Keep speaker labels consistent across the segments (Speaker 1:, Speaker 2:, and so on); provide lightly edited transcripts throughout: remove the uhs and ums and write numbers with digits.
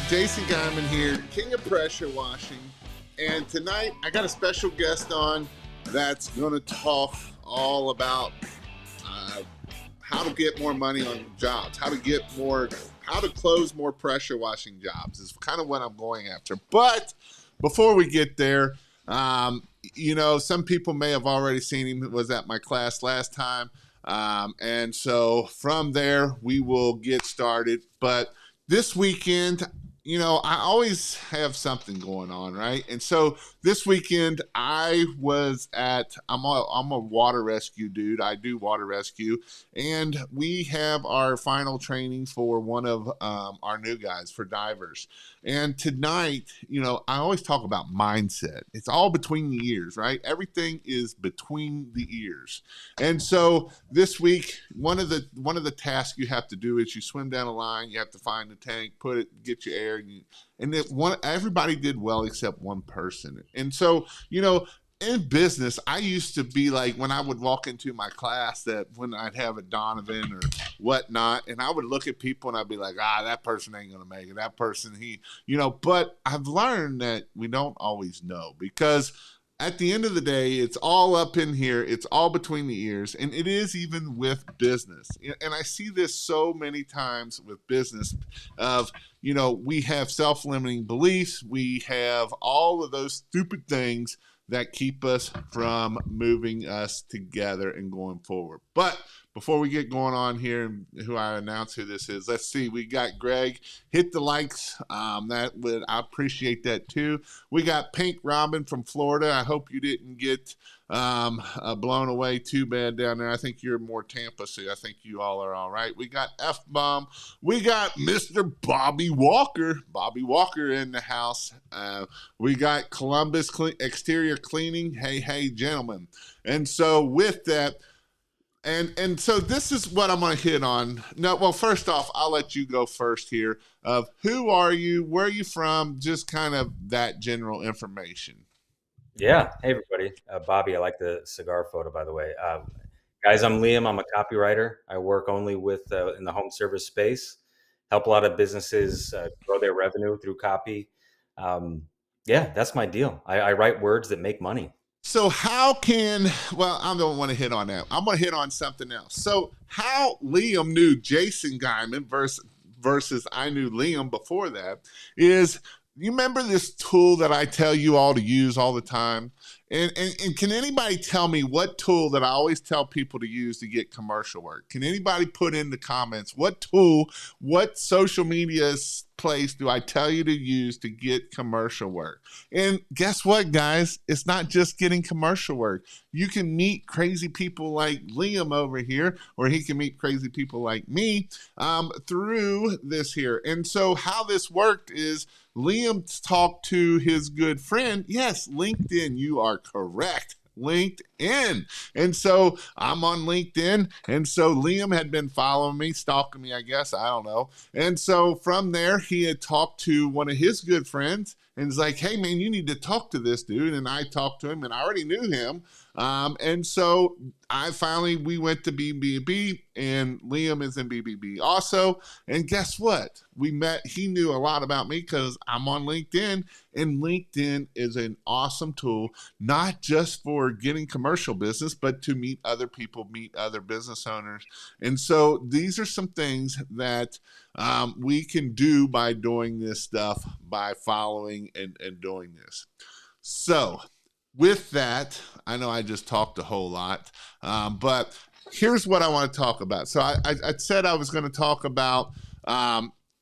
Speaker 1: Jason Guyman here, King of Pressure Washing. And tonight I got a special guest on that's going to talk all about how to get more money on jobs, how to close more pressure washing jobs is kind of what I'm going after. But before we get there, some people may have already seen him. It was at my class last time. And so from there, we will get started. But this weekend, I always have something going on, right? And so this weekend I'm a water rescue dude. I do water rescue, and we have our final training for one of our new guys for divers. And tonight, I always talk about mindset. It's all between the ears, right? Everything is between the ears. And so this week, one of the tasks you have to do is you swim down a line, you have to find the tank, get your air, everybody did well except one person. And so, in business, I used to be like, when I would walk into my class, that when I'd have a Donovan or whatnot, and I would look at people and I'd be like, that person ain't going to make it. That person, but I've learned that we don't always know, because at the end of the day, it's all up in here. It's all between the ears. And it is even with business. And I see this so many times with business of, we have self-limiting beliefs. We have all of those stupid things that keep us from moving us together and going forward. But before we get going on here, who I announce who this is, let's see. We got Greg. Hit the likes. I appreciate that too. We got Pink Robin from Florida. I hope you didn't get blown away too bad down there. I think you're more Tampa, so I think you all are all right. We got F-Bomb. We got Mr. Bobby Walker. Bobby Walker in the house. We got Columbus Exterior Cleaning. Hey, gentlemen. And so with that, And so this is what I'm going to hit on. No, well, first off, I'll let you go first here of who are you, where are you from, just kind of that general information.
Speaker 2: Yeah. Hey, everybody. Bobby, I like the cigar photo, by the way. Guys, I'm Liam. I'm a copywriter. I work only in the home service space, help a lot of businesses grow their revenue through copy. Yeah, that's my deal. I write words that make money.
Speaker 1: So I don't want to hit on that. I'm going to hit on something else. So how Liam knew Jason Guyman versus I knew Liam before that is, you remember this tool that I tell you all to use all the time? And can anybody tell me what tool that I always tell people to use to get commercial work? Can anybody put in the comments what tool, what social media place do I tell you to use to get commercial work? And guess what, guys? It's not just getting commercial work. You can meet crazy people like Liam over here, or he can meet crazy people like me through this here. And so how this worked is Liam talked to his good friend. Yes, LinkedIn, you are correct. LinkedIn. And so I'm on LinkedIn. And so Liam had been following me, stalking me, I guess. I don't know. And so from there, he had talked to one of his good friends and was like, hey, man, you need to talk to this dude. And I talked to him, and I already knew him. And so we went to BBB, and Liam is in BBB also. And guess what? We met. He knew a lot about me because I'm on LinkedIn, and LinkedIn is an awesome tool, not just for getting commercial business, but to meet other people, meet other business owners. And so these are some things that we can do by doing this stuff, by following and doing this. So with that, I know I just talked a whole lot, but here's what I want to talk about. So I said I was going to talk about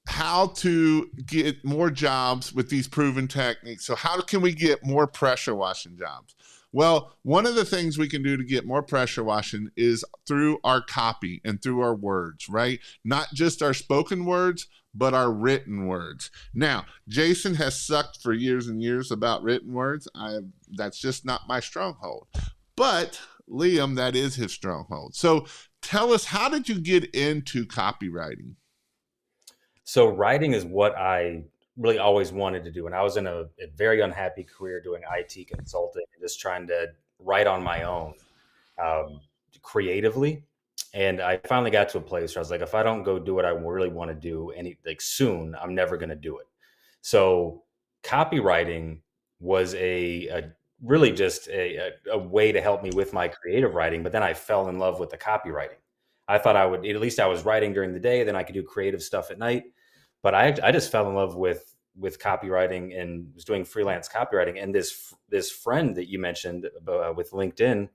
Speaker 1: how to get more jobs with these proven techniques. So how can we get more pressure washing jobs? Well, one of the things we can do to get more pressure washing is through our copy and through our words, right? Not just our spoken words, but our written words. Now, Jason has sucked for years and years about written words. That's just not my stronghold. But Liam, that is his stronghold. So tell us, how did you get into copywriting?
Speaker 2: So writing is what I really always wanted to do. And I was in a very unhappy career doing IT consulting and just trying to write on my own creatively. And I finally got to a place where I was like, if I don't go do what I really want to do soon, I'm never going to do it. So copywriting was a really just a way to help me with my creative writing. But then I fell in love with the copywriting. I thought I would, at least I was writing during the day, then I could do creative stuff at night. But I just fell in love with copywriting and was doing freelance copywriting. And this friend that you mentioned with LinkedIn,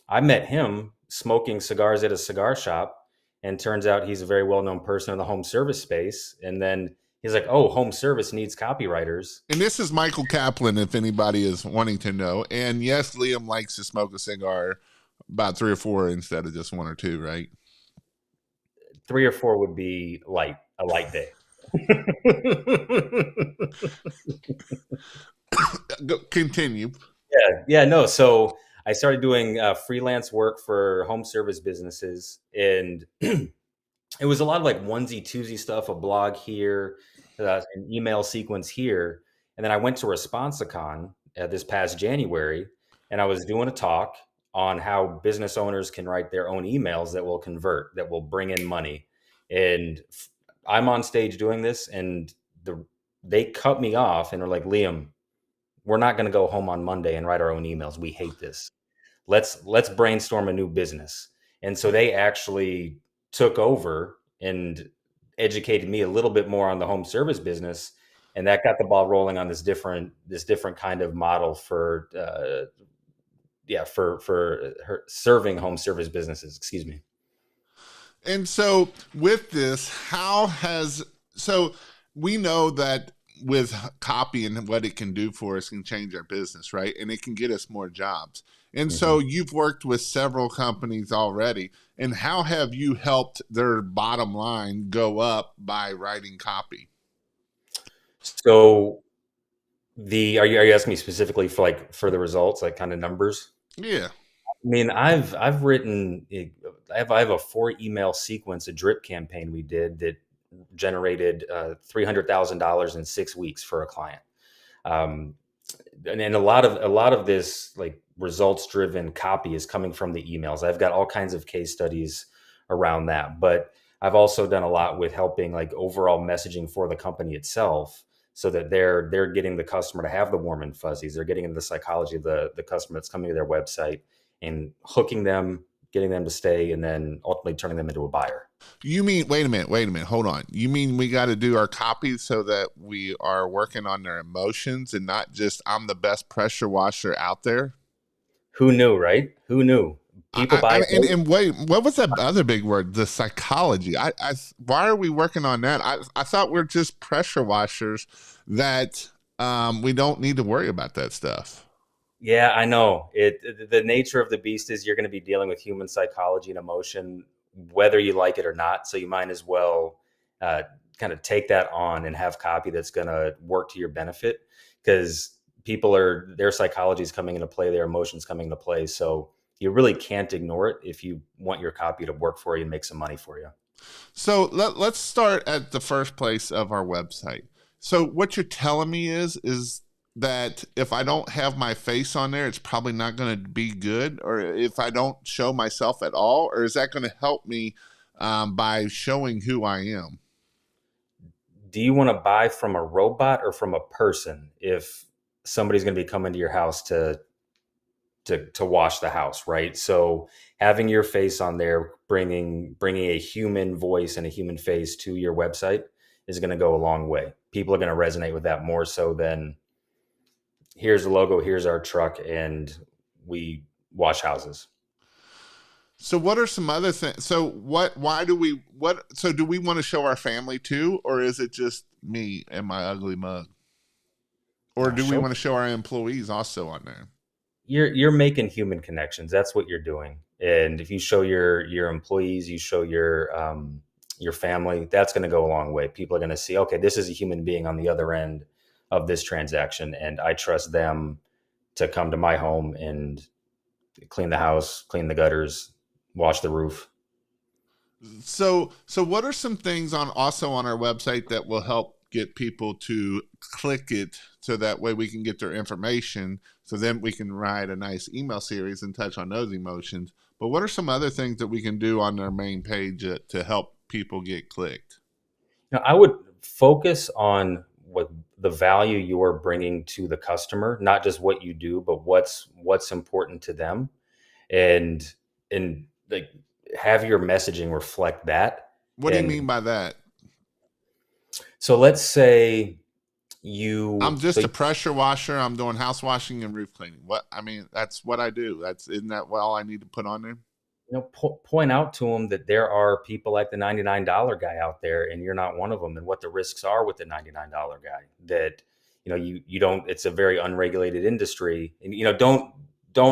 Speaker 2: I met him smoking cigars at a cigar shop, and turns out he's a very well known person in the home service space. And then he's like, "Oh, home service needs copywriters."
Speaker 1: And this is Michael Kaplan, if anybody is wanting to know. And yes, Liam likes to smoke a cigar, about 3 or 4 instead of just 1 or 2, right?
Speaker 2: 3 or 4 would be a light day.
Speaker 1: Continue.
Speaker 2: Yeah, no. So I started doing freelance work for home service businesses, and it was a lot of like onesie twosie stuff, a blog here, an email sequence here. And then I went to ResponsiCon this past January, and I was doing a talk on how business owners can write their own emails that will convert, that will bring in money. And I'm on stage doing this, and they cut me off and are like, "Liam, we're not going to go home on Monday and write our own emails. We hate this. Let's brainstorm a new business." And so they actually took over and educated me a little bit more on the home service business, and that got the ball rolling on this different kind of model for serving home service businesses. Excuse me.
Speaker 1: And so with this, so we know that with copy and what it can do for us can change our business, right? And it can get us more jobs. And so
Speaker 2: Mhm.
Speaker 1: you've worked with several companies already. And how have you helped their bottom line go up by writing copy?
Speaker 2: So are you asking me specifically for the results, like kind of numbers?
Speaker 1: Yeah.
Speaker 2: I mean, I've written I have a 4 email sequence, a drip campaign we did that generated $300,000 in 6 weeks for a client. Um, and a lot of this like results driven copy is coming from the emails. I've got all kinds of case studies around that, but I've also done a lot with helping like overall messaging for the company itself, so that they're getting the customer to have the warm and fuzzies. They're getting into the psychology of the customer that's coming to their website and hooking them, getting them to stay, and then ultimately turning them into a buyer.
Speaker 1: You mean, wait a minute, hold on. You mean we got to do our copy so that we are working on their emotions and not just I'm the best pressure washer out there?
Speaker 2: Who knew, right? Who knew? People buy.
Speaker 1: And wait, what was that other big word? The psychology. Why are we working on that? I thought we're just pressure washers that we don't need to worry about that stuff.
Speaker 2: Yeah, I know. The nature of the beast is you're going to be dealing with human psychology and emotion, whether you like it or not. So you might as well uh, kind of take that on and have copy that's going to work to your benefit, because their psychology is coming into play, their emotions coming into play. So you really can't ignore it if you want your copy to work for you and make some money for you.
Speaker 1: So let's start at the first place of our website. So what you're telling me is that if I don't have my face on there, it's probably not going to be good, or if I don't show myself at all, or is that going to help me by showing who I am?
Speaker 2: Do you want to buy from a robot or from a person if somebody's going to be coming to your house to wash the house, right? So having your face on there, bringing a human voice and a human face to your website is going to go a long way. People are going to resonate with that more so than here's the logo, here's our truck, and we wash houses.
Speaker 1: So what are some other things? So why do we, so do we want to show our family too, or is it just me and my ugly mug? Or do we
Speaker 2: Show
Speaker 1: want to show our employees also on there?
Speaker 2: you're making human connections. That's what you're doing. And if you show your employees, you show your family, that's going to go a long way. People are going to see, okay, this is a human being on the other end of this transaction, and I trust them to come to my home and clean the house, clean the gutters, wash the roof.
Speaker 1: So what are some things on our website that will help get people to click it so that way we can get their information, so then we can write a nice email series and touch on those emotions. But what are some other things that we can do on their main page to help people get clicked?
Speaker 2: Now, I would focus on what the value you're bringing to the customer, not just what you do, but what's important to them, and like have your messaging reflect that.
Speaker 1: What do you
Speaker 2: And
Speaker 1: mean by that?
Speaker 2: so let's say you
Speaker 1: I'm
Speaker 2: so
Speaker 1: just a pressure washer. I'm doing house washing and roof cleaning. What I mean, that's what I do. That's isn't that all I need to put on there?
Speaker 2: point out to them that there are people like the $99 guy out there, and you're not one of them, and what the risks are with the $99 guy. That you don't. It's a very unregulated industry, and don't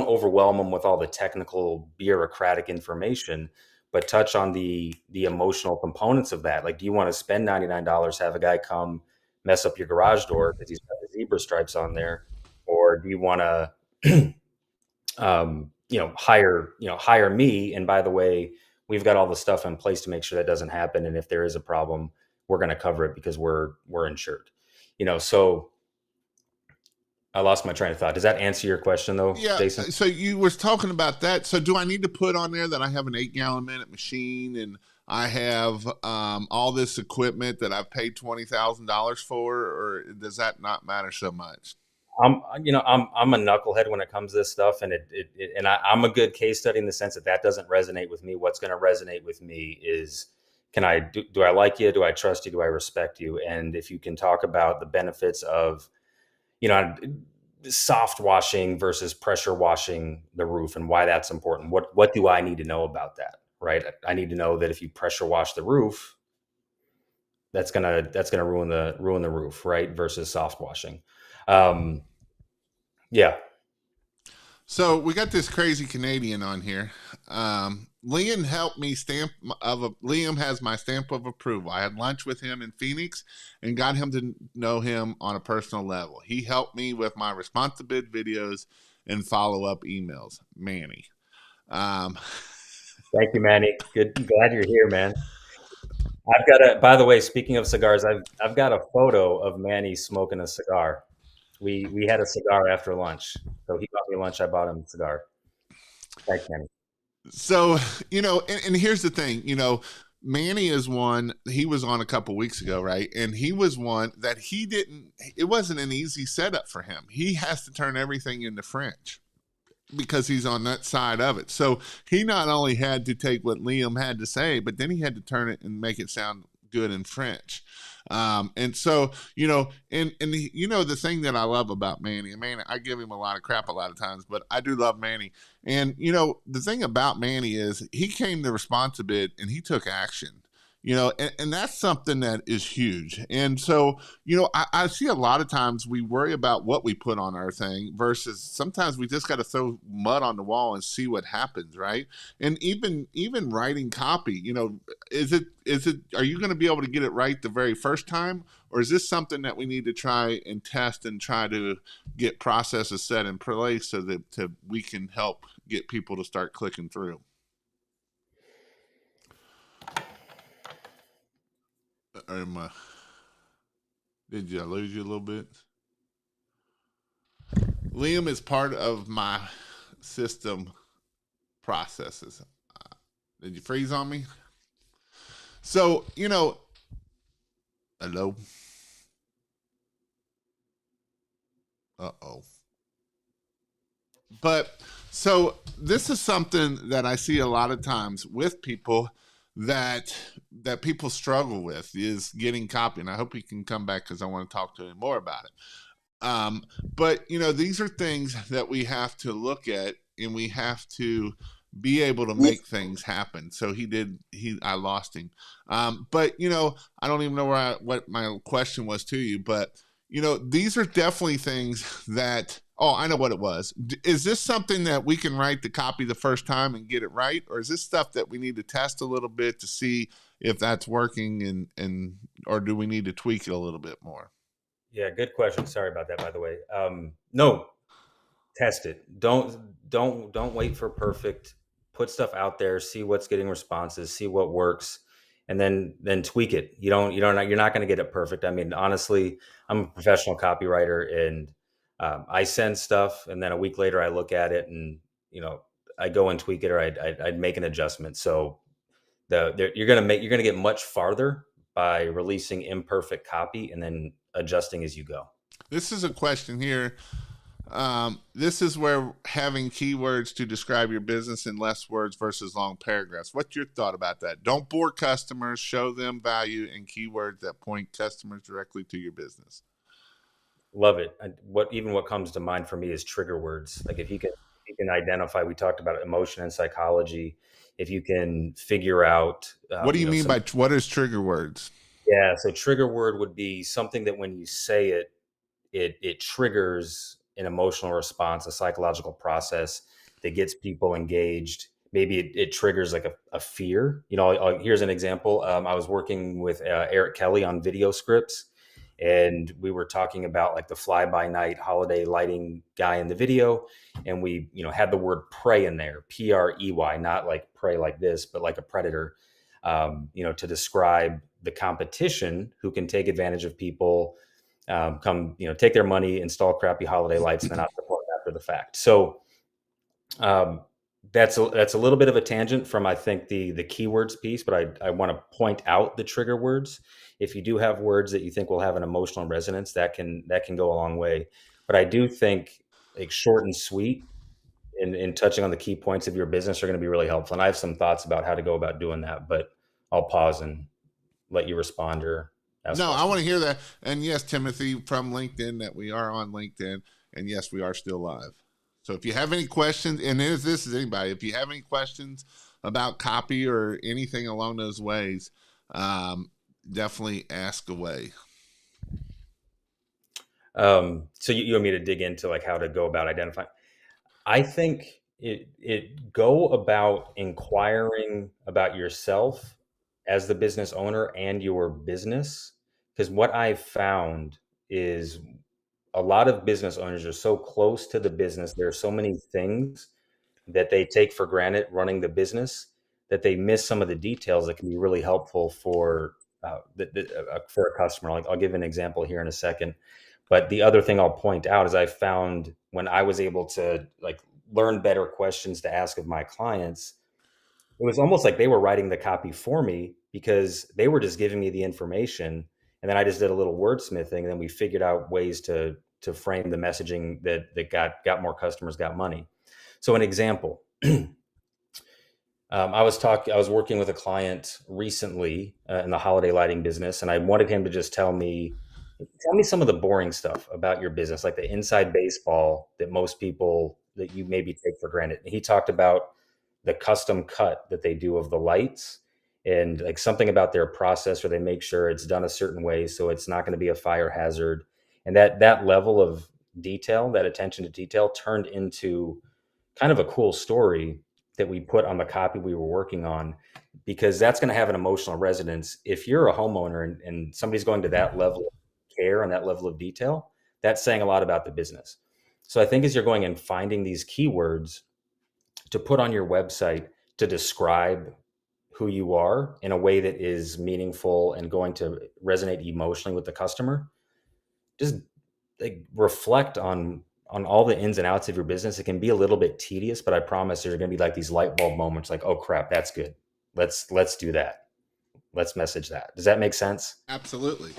Speaker 2: overwhelm them with all the technical bureaucratic information, but touch on the emotional components of that. Like, do you want to spend $99, have a guy come mess up your garage door because he's got the zebra stripes on there, or do you want to hire me? And by the way, we've got all the stuff in place to make sure that doesn't happen. And if there is a problem, we're going to cover it because we're insured. So I lost my train of thought. Does that answer your question though,
Speaker 1: Yeah.
Speaker 2: Jason?
Speaker 1: So you was talking about that. So do I need to put on there that I have an 8 gallon minute machine and I have all this equipment that I've paid $20,000 for, or does that not matter so much?
Speaker 2: I'm a knucklehead when it comes to this stuff, and I'm a good case study in the sense that doesn't resonate with me. What's going to resonate with me is, do I like you? Do I trust you? Do I respect you? And if you can talk about the benefits of, you know, soft washing versus pressure washing the roof and why that's important. What do I need to know about that? Right? I need to know that if you pressure wash the roof, that's gonna ruin the roof, right? Versus soft washing. Um, yeah.
Speaker 1: So we got this crazy Canadian on here. Liam helped me Liam has my stamp of approval. I had lunch with him in Phoenix and got him to know him on a personal level. He helped me with my response to bid videos and follow up emails. Manny. Um,
Speaker 2: Thank you, Manny. Good. Glad you're here, man. By the way, speaking of cigars, I've got a photo of Manny smoking a cigar. We had a cigar after lunch. So he bought me lunch, I bought him a cigar. Thanks, Manny.
Speaker 1: so, and here's the thing, Manny is one, he was on a couple weeks ago, right? And he was one that it wasn't an easy setup for him. He has to turn everything into French because he's on that side of it. So he not only had to take what Liam had to say, but then he had to turn it and make it sound good in French. And so, the thing that I love about Manny, I give him a lot of crap a lot of times, but I do love Manny. And, the thing about Manny is he came to response a bit and he took action. And that's something that is huge. And so, I see a lot of times we worry about what we put on our thing versus sometimes we just got to throw mud on the wall and see what happens, right? And even writing copy, are you going to be able to get it right the very first time? Or is this something that we need to try and test and try to get processes set in place so that we can help get people to start clicking through? Did I lose you a little bit? Liam is part of my system processes. Did you freeze on me? So, hello? Uh-oh. But so this is something that I see a lot of times with people that people struggle with is getting copy. And I hope he can come back because I want to talk to him more about it. But these are things that we have to look at and we have to be able to make things happen. So I lost him. But I don't even know what my question was to you, but these are definitely things that, oh, I know what it was. Is this something that we can write the copy the first time and get it right? Or is this stuff that we need to test a little bit to see if that's working or do we need to tweak it a little bit more?
Speaker 2: Yeah, good question. Sorry about that, by the way. No, test it. Don't wait for perfect. Put stuff out there, see what's getting responses, see what works, and then tweak it. You're not going to get it perfect. I mean, honestly, I'm a professional copywriter, and I send stuff, and then a week later I look at it, and I go and tweak it, or I'd make an adjustment. So you're gonna get much farther by releasing imperfect copy and then adjusting as you go.
Speaker 1: This is a question here. This is where having keywords to describe your business in less words versus long paragraphs. What's your thought about that? Don't bore customers, show them value in keywords that point customers directly to your business.
Speaker 2: Love it. What comes to mind for me is trigger words. Like if you can identify, we talked about emotion and psychology. If you can figure out,
Speaker 1: What do you mean
Speaker 2: some,
Speaker 1: by what is trigger words?
Speaker 2: yeah. So trigger word would be something that when you say it, it triggers an emotional response, a psychological process that gets people engaged. Maybe it triggers like a fear. Here's an example. I was working with Eric Kelly on video scripts, and we were talking about like the fly by night holiday lighting guy in the video, and we had the word prey in there, PREY, not like prey like this, but like a predator. To describe the competition who can take advantage of people, come take their money, install crappy holiday lights, and then not support after the fact. So um, that's a little bit of a tangent from, I think, the keywords piece, but I want to point out the trigger words. If you do have words that you think will have an emotional resonance, that can go a long way. But I do think like short and sweet in touching on the key points of your business are going to be really helpful. And I have some thoughts about how to go about doing that, but I'll pause and let you respond or ask
Speaker 1: No, I want to
Speaker 2: questions.
Speaker 1: hear that. And yes, Timothy from LinkedIn, that we are on LinkedIn, and yes, we are still live. So if you have any questions, and if this is anybody, if you have any questions about copy or anything along those ways, um, definitely ask away.
Speaker 2: So you want me to dig into like how to go about identifying? I think it go about inquiring about yourself as the business owner and your business. Because what I've found is a lot of business owners are so close to the business. There are so many things that they take for granted running the business that they miss some of the details that can be really helpful for a customer. Like I'll give an example here in a second. But the other thing I'll point out is I found when I was able to like learn better questions to ask of my clients, it was almost like they were writing the copy for me because they were just giving me the information, and then I just did a little wordsmithing, and then we figured out ways to frame the messaging that got more customers, got money. So an example, I was working with a client recently in the holiday lighting business, and I wanted him to just tell me some of the boring stuff about your business, like the inside baseball that most people that you maybe take for granted. And he talked about the custom cut that they do of the lights and like something about their process where they make sure it's done a certain way so it's not going to be a fire hazard. And that level of detail, that attention to detail turned into kind of a cool story that we put on the copy we were working on, because that's going to have an emotional resonance. If you're a homeowner and somebody's going to that level of care and that level of detail, that's saying a lot about the business. So I think as you're going and finding these keywords to put on your website to describe who you are in a way that is meaningful and going to resonate emotionally with the customer, just like reflect on all the ins and outs of your business. It can be a little bit tedious, but I promise there's going to be like these light bulb moments like, oh crap, that's good. Let's do that. Let's message that. Does that make sense?
Speaker 1: Absolutely.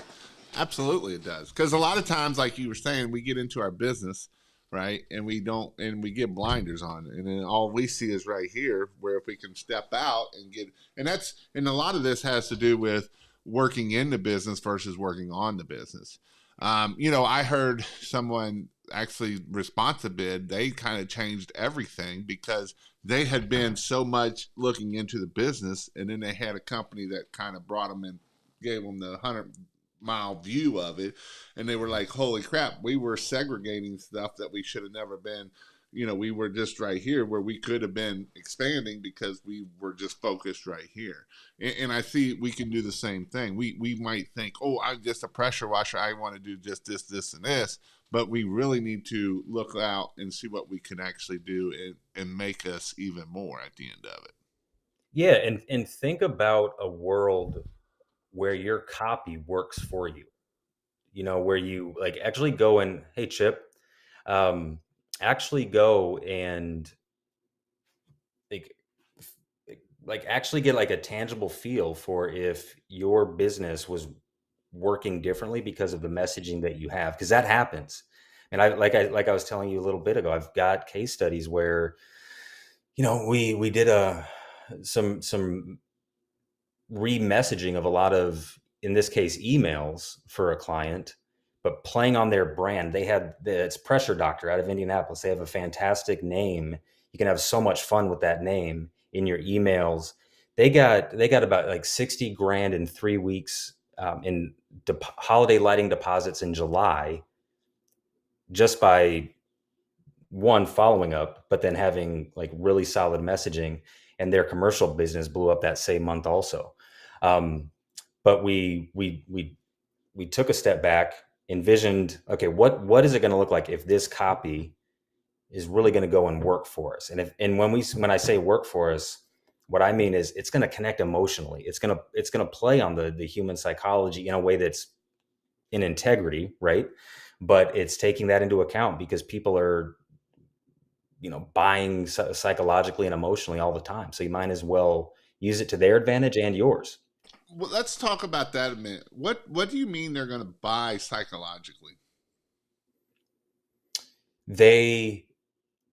Speaker 1: Absolutely, it does. Because a lot of times, like you were saying, we get into our business, right? And we don't, and we get blinders on. And then all we see is right here, where if we can step out and get, and a lot of this has to do with working in the business versus working on the business. I heard someone actually responsive bid, they kind of changed everything because they had been so much looking into the business, and then they had a company that kind of brought them in, gave them the 100-mile view of it, and they were like, holy crap, we were segregating stuff that we should have never been. We were just right here where we could have been expanding because we were just focused right here. And I see we can do the same thing. We might think, oh, I'm just a pressure washer, I want to do just this and this, but we really need to look out and see what we can actually do, and make us even more at the end of it.
Speaker 2: Yeah, and think about a world where your copy works for you. Where you like actually go and, hey Chip, um, actually go and like actually get like a tangible feel for if your business was working differently because of the messaging that you have, because that happens. And I was telling you a little bit ago, I've got case studies where, we did some re-messaging of a lot of, in this case, emails for a client, but playing on their brand. It's Pressure Doctor out of Indianapolis. They have a fantastic name. You can have so much fun with that name in your emails. They got about like 60 grand in 3 weeks, in holiday lighting deposits in July, just by one, following up, but then having like really solid messaging, and their commercial business blew up that same month also. Um, but we took a step back, envisioned, okay, what is it going to look like if this copy is really going to go and work for us? And when I say work for us, what I mean is it's going to connect emotionally. It's going to play on the human psychology in a way that's in integrity, right? But it's taking that into account because people are, buying psychologically and emotionally all the time. So you might as well use it to their advantage and yours.
Speaker 1: Well, let's talk about that a minute. What do you mean they're going to buy psychologically?
Speaker 2: They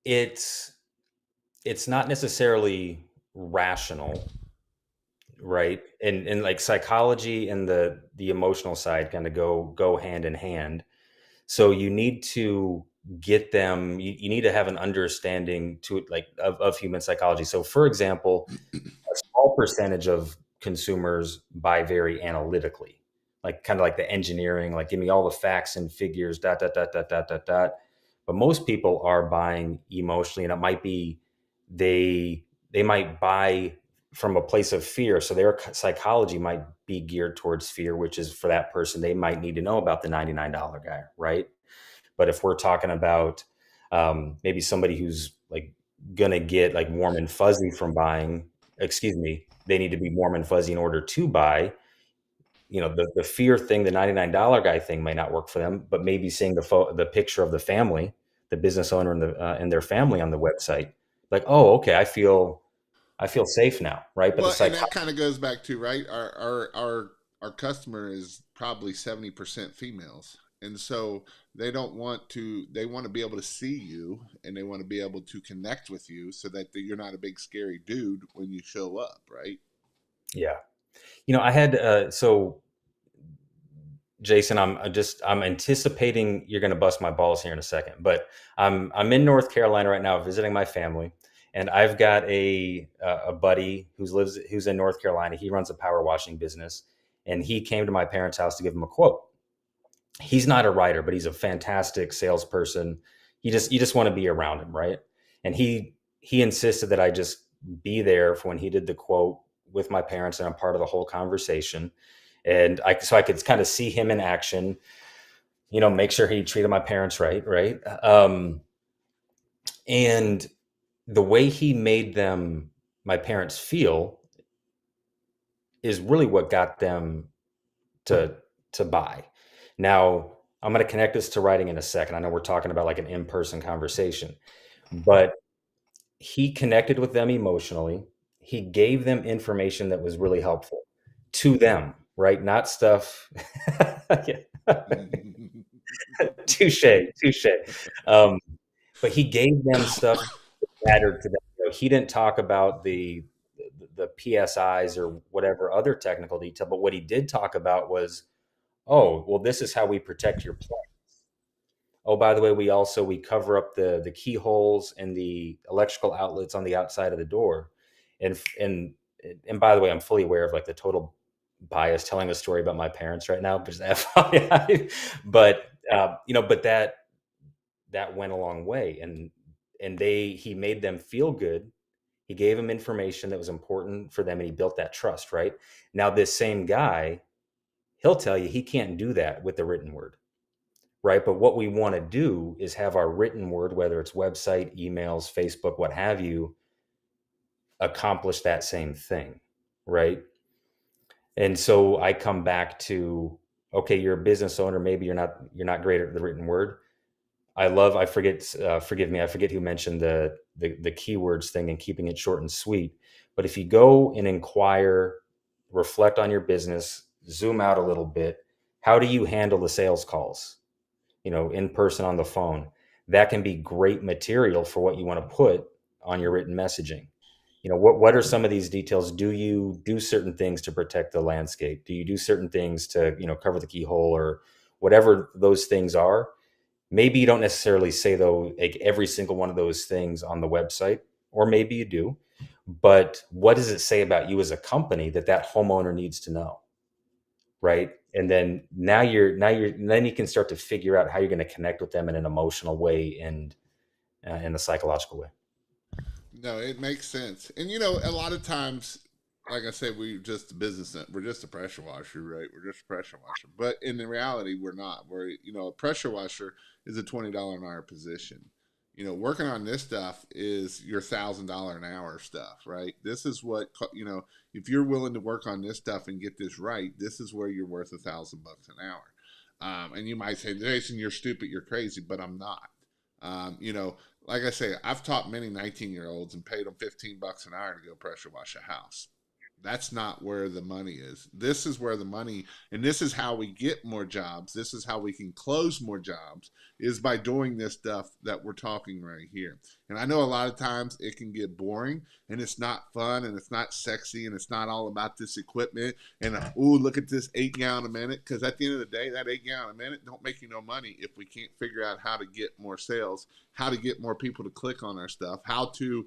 Speaker 2: it's it's not necessarily rational, right? And like psychology and the emotional side kind of go hand in hand. So you need to get them, you need to have an understanding to like of human psychology. So for example, a small percentage of consumers buy very analytically, like kind of like the engineering, like give me all the facts and figures, dot, dot, dot, dot, dot, dot, dot. But most people are buying emotionally, and it might be they might buy from a place of fear. So their psychology might be geared towards fear, which is for that person, they might need to know about the $99 guy, right? But if we're talking about maybe somebody who's like gonna get like warm and fuzzy from buying, excuse me, they need to be warm and fuzzy in order to buy. The fear thing, the $99 guy thing may not work for them, but maybe seeing the picture of the family, the business owner and their family on the website, like, oh, okay, I feel safe now, right? But the
Speaker 1: Well, and
Speaker 2: psych
Speaker 1: that kind of goes back to, right, our customer is probably 70% females, and so they want to be able to see you, and they want to be able to connect with you so that you're not a big scary dude when you show up, right?
Speaker 2: Yeah. I had so Jason, I'm anticipating you're going to bust my balls here in a second, but I'm in North Carolina right now visiting my family, and I've got a buddy who's in North Carolina. He runs a power washing business, and he came to my parents' house to give him a quote. He's not a writer, but he's a fantastic salesperson. You just want to be around him, right? And he insisted that I just be there for when he did the quote with my parents, and I'm part of the whole conversation. And I could kind of see him in action, make sure he treated my parents right, right? And the way he made my parents feel, is really what got them to buy. Now, I'm going to connect this to writing in a second. I know we're talking about like an in-person conversation, but he connected with them emotionally. He gave them information that was really helpful to them, right? Not stuff. Yeah. Touche, touche. Um, but he gave them stuff that mattered to them. He didn't talk about the PSIs or whatever other technical detail, but what he did talk about was, oh, well, this is how we protect your plant. Oh, by the way, we cover up the keyholes and the electrical outlets on the outside of the door. And and and by the way, I'm fully aware of like the total bias telling a story about my parents right now, because FYI. But that went a long way, and he made them feel good. He gave them information that was important for them, and he built that trust, right? Now, this same guy, he'll tell you he can't do that with the written word, right? But what we want to do is have our written word, whether it's website, emails, Facebook, what have you, accomplish that same thing, right? And so I come back to, okay, you're a business owner, maybe you're not great at the written word. I forget, forgive me, I forget who mentioned the keywords thing and keeping it short and sweet. But if you go and inquire, reflect on your business, zoom out a little bit, How do you handle the sales calls? In person on the phone. That can be great material for what you want to put on your written messaging. What are some of these details? Do you do certain things to protect the landscape? Do you do certain things to, cover the keyhole or whatever those things are? Maybe you don't necessarily say though, like every single one of those things on the website, or maybe you do. But what does it say about you as a company that that homeowner needs to know? Right. And then then you can start to figure out how you're going to connect with them in an emotional way and in a psychological way.
Speaker 1: No, it makes sense. And a lot of times, like I said, we're just a pressure washer, right? We're just a pressure washer. But in the reality, we're not. A pressure washer is a $20 an hour position. Working on this stuff is your $1,000 an hour stuff, right? This is what, if you're willing to work on this stuff and get this right, this is where you're worth $1,000 an hour. And you might say, Jason, you're stupid, you're crazy, but I'm not. Like I say, I've taught many 19-year-olds and paid them $15 an hour to go pressure wash a house. That's not where the money is. This is where the money, and this is how we get more jobs. This is how we can close more jobs, is by doing this stuff that we're talking right here. And I know a lot of times it can get boring and it's not fun and it's not sexy and it's not all about this equipment and ooh, look at this 8 gallon a minute. Because at the end of the day, that 8 gallon a minute don't make you no money if we can't figure out how to get more sales, how to get more people to click on our stuff, how to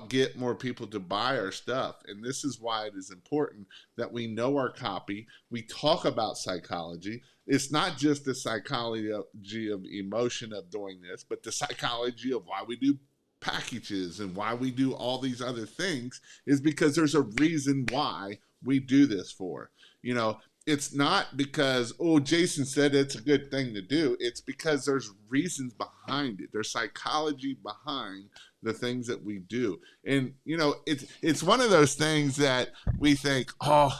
Speaker 1: get more people to buy our stuff. And this is why it is important that we know our copy. We talk about psychology. It's not just the psychology of emotion of doing this, but the psychology of why we do packages and why we do all these other things is because there's a reason why we do this for. It's not because, oh, Jason said it's a good thing to do. It's because there's reasons behind it. There's psychology behind the things that we do. And, it's one of those things that we think, oh,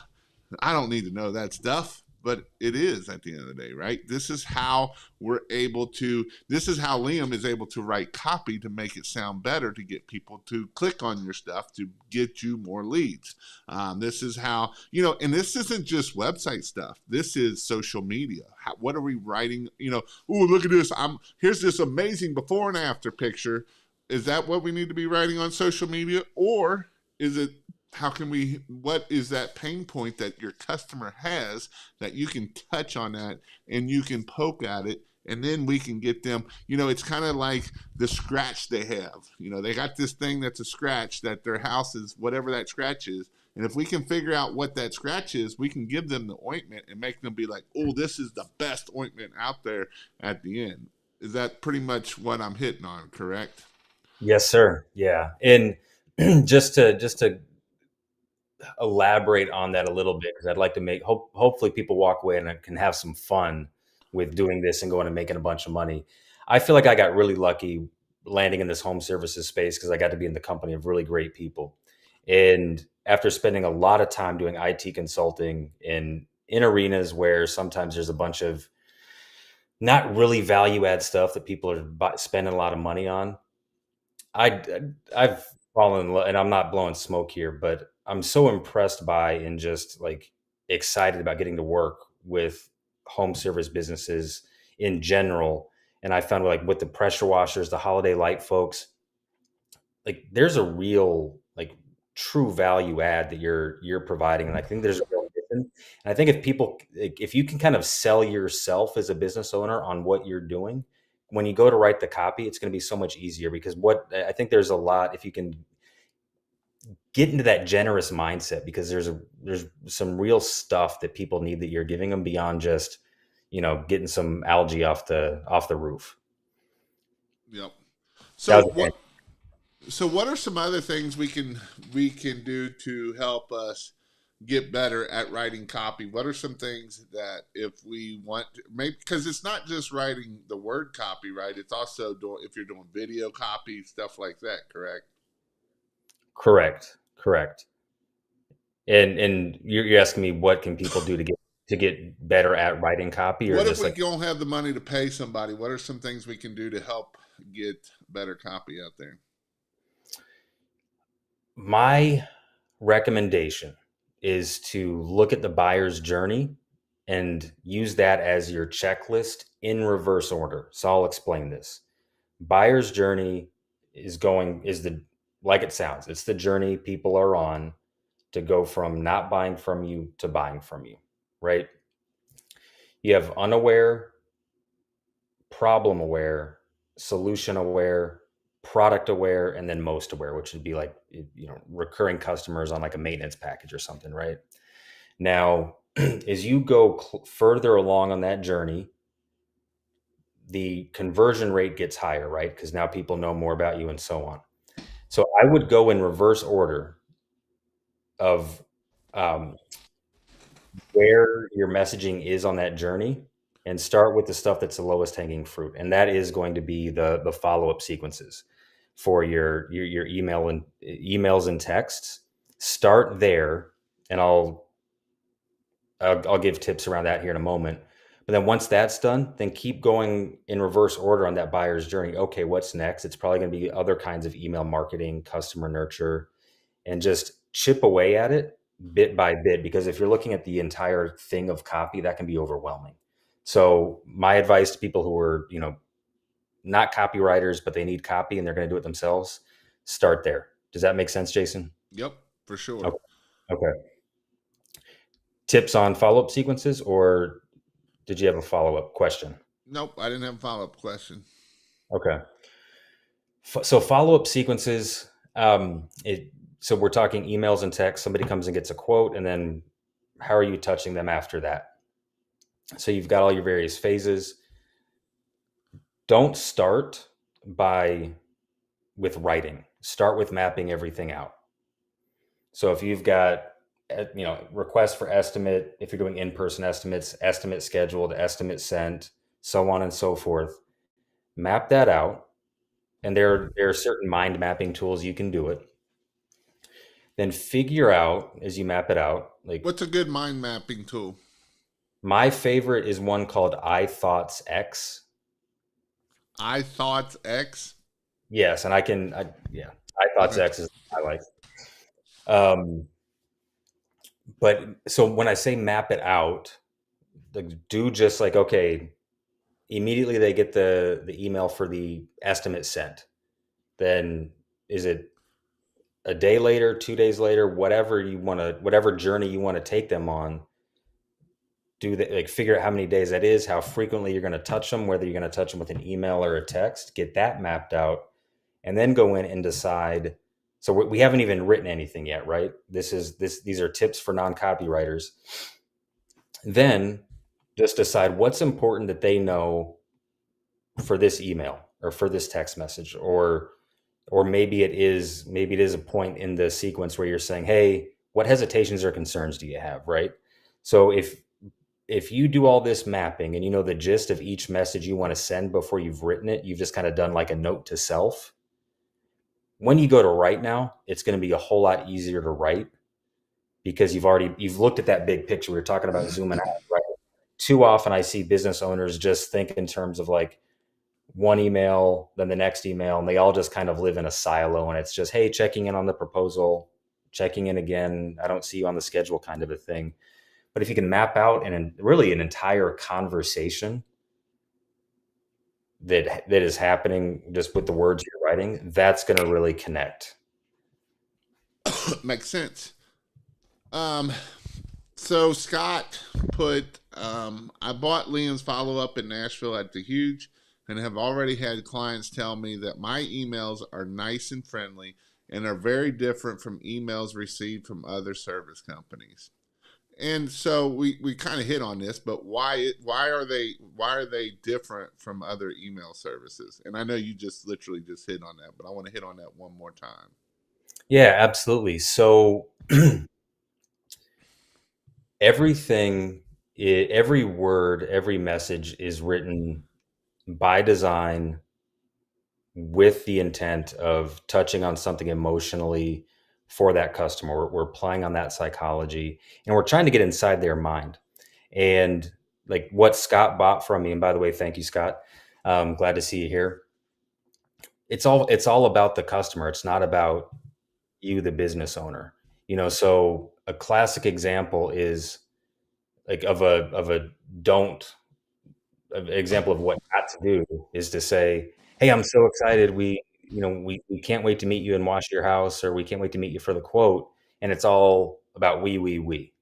Speaker 1: I don't need to know that stuff. But it is at the end of the day, right? This is how this is how Liam is able to write copy to make it sound better, to get people to click on your stuff, to get you more leads. This is how, and this isn't just website stuff. This is social media. What are we writing? Oh, look at this. Here's this amazing before and after picture. Is that what we need to be writing on social media? Or is it, what is that pain point that your customer has that you can touch on that and you can poke at it, and then we can get them, it's kind of like the scratch they have. They got this thing that's a scratch that their house is, whatever that scratch is. And if we can figure out what that scratch is, we can give them the ointment and make them be like, oh, this is the best ointment out there at the end. Is that pretty much what I'm hitting on, correct?
Speaker 2: Yes, sir. Yeah. And just to elaborate on that a little bit, because I'd like to hopefully people walk away and can have some fun with doing this and going and making a bunch of money. I feel like I got really lucky landing in this home services space because I got to be in the company of really great people. And after spending a lot of time doing IT consulting in arenas where sometimes there's a bunch of not really value add stuff that people are spending a lot of money on, I I've fallen in love, and I'm not blowing smoke here, but I'm so impressed by and just like excited about getting to work with home service businesses in general. And I found like with the pressure washers, the holiday light folks, like there's a real like true value add that you're providing, and I think there's a real mission. And I think if you can kind of sell yourself as a business owner on what you're doing, when you go to write the copy, it's going to be so much easier, because what I think there's a lot, if you can get into that generous mindset, because there's some real stuff that people need that you're giving them beyond just getting some algae off the roof.
Speaker 1: Yep.
Speaker 2: That
Speaker 1: So
Speaker 2: was a
Speaker 1: what are some other things we can do to help us get better at writing copy? What are some things that if we want to, maybe, because it's not just writing the word copy, right? It's also if you're doing video copy, stuff like that, correct?
Speaker 2: correct. And you're asking me what can people do to get better at writing copy, or
Speaker 1: What if
Speaker 2: just
Speaker 1: we
Speaker 2: like
Speaker 1: don't have the money to pay somebody? What are some things we can do to help get better copy out there?
Speaker 2: my recommendation is to look at the buyer's journey and use that as your checklist in reverse order. So I'll explain this. Buyer's journey is the like it sounds. It's the journey people are on to go from not buying from you to buying from you, right? You have unaware, problem aware, solution aware, product aware, and then most aware, which would be like, recurring customers on like a maintenance package or something, right? Now, as you go further along on that journey, the conversion rate gets higher, right? Because now people know more about you and so on. So I would go in reverse order of um, where your messaging is on that journey and start with the stuff that's the lowest hanging fruit. And that is going to be the follow-up sequences for your emails and texts. Start there, and I'll give tips around that here in a moment. But then once that's done, then keep going in reverse order on that buyer's journey. Okay, what's next? It's probably going to be other kinds of email marketing, customer nurture, and just chip away at it bit by bit. Because if you're looking at the entire thing of copy, that can be overwhelming. So my advice to people who are, not copywriters, but they need copy and they're going to do it themselves, start there. Does that make sense, Jason?
Speaker 1: Yep, for sure.
Speaker 2: Okay. Okay. Tips on follow-up sequences, or did you have a follow-up question?
Speaker 1: Nope, I didn't have a follow-up question.
Speaker 2: Okay. So follow-up sequences, so we're talking emails and text. Somebody comes and gets a quote, and then how are you touching them after that? So you've got all your various phases. Don't start with writing. Start with mapping everything out. So if you've got, request for estimate, if you're doing in-person estimates, estimate scheduled, estimate sent, so on and so forth, map that out. And there are certain mind mapping tools you can do it. Then figure out, as you map it out, like,
Speaker 1: What's a good mind mapping tool?
Speaker 2: my favorite is one called iThoughts X.
Speaker 1: iThoughts X.
Speaker 2: Yes, and iThoughts
Speaker 1: Okay.
Speaker 2: X is I like. But so when I say map it out, like, do just like, okay, immediately they get the email for the estimate sent. Then is it a day later, 2 days later, whatever journey you want to take them on? Figure out how many days that is, how frequently you're going to touch them, whether you're going to touch them with an email or a text, get that mapped out, and then go in and decide. So we haven't even written anything yet, right? These are tips for non-copywriters. Then just decide what's important that they know for this email or for this text message, or maybe it is a point in the sequence where you're saying, hey, what hesitations or concerns do you have, right? So if you do all this mapping and you know the gist of each message you want to send before you've written it, you've just kind of done like a note to self. When you go to write now, it's going to be a whole lot easier to write because you've looked at that big picture. We were talking about zooming out, right? Too often I see business owners just think in terms of like one email, then the next email, and they all just kind of live in a silo. And it's just, hey, checking in on the proposal, checking in again, I don't see you on the schedule, kind of a thing. But if you can map out really an entire conversation that is happening just with the words you're writing, that's going to really connect.
Speaker 1: Makes sense. Um, so Scott put, I bought Liam's follow up in Nashville at the Huge and have already had clients tell me that my emails are nice and friendly and are very different from emails received from other service companies. And so we kind of hit on this, but why are they different from other email services? And I know you just literally just hit on that, but I want to hit on that one more time.
Speaker 2: Yeah, absolutely. So every word, every message is written by design with the intent of touching on something emotionally for that customer. We're playing on that psychology and we're trying to get inside their mind. And like what Scott bought from me, and by the way, thank you, Scott. Glad to see you here. It's all about the customer. It's not about you, the business owner. So a classic example is like of a don't example of what not to do is to say, "Hey, I'm so excited. We can't wait to meet you and wash your house, or we can't wait to meet you for the quote." And it's all about we.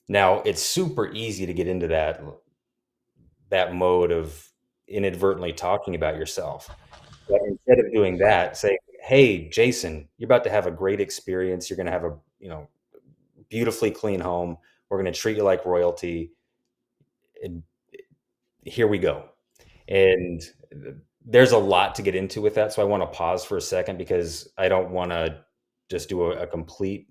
Speaker 2: Now, it's super easy to get into that mode of inadvertently talking about yourself. But instead of doing that, say, "Hey, Jason, you're about to have a great experience. You're going to have a, beautifully clean home. We're going to treat you like royalty. And here we go." And there's a lot to get into with that. So I want to pause for a second because I don't want to just do a complete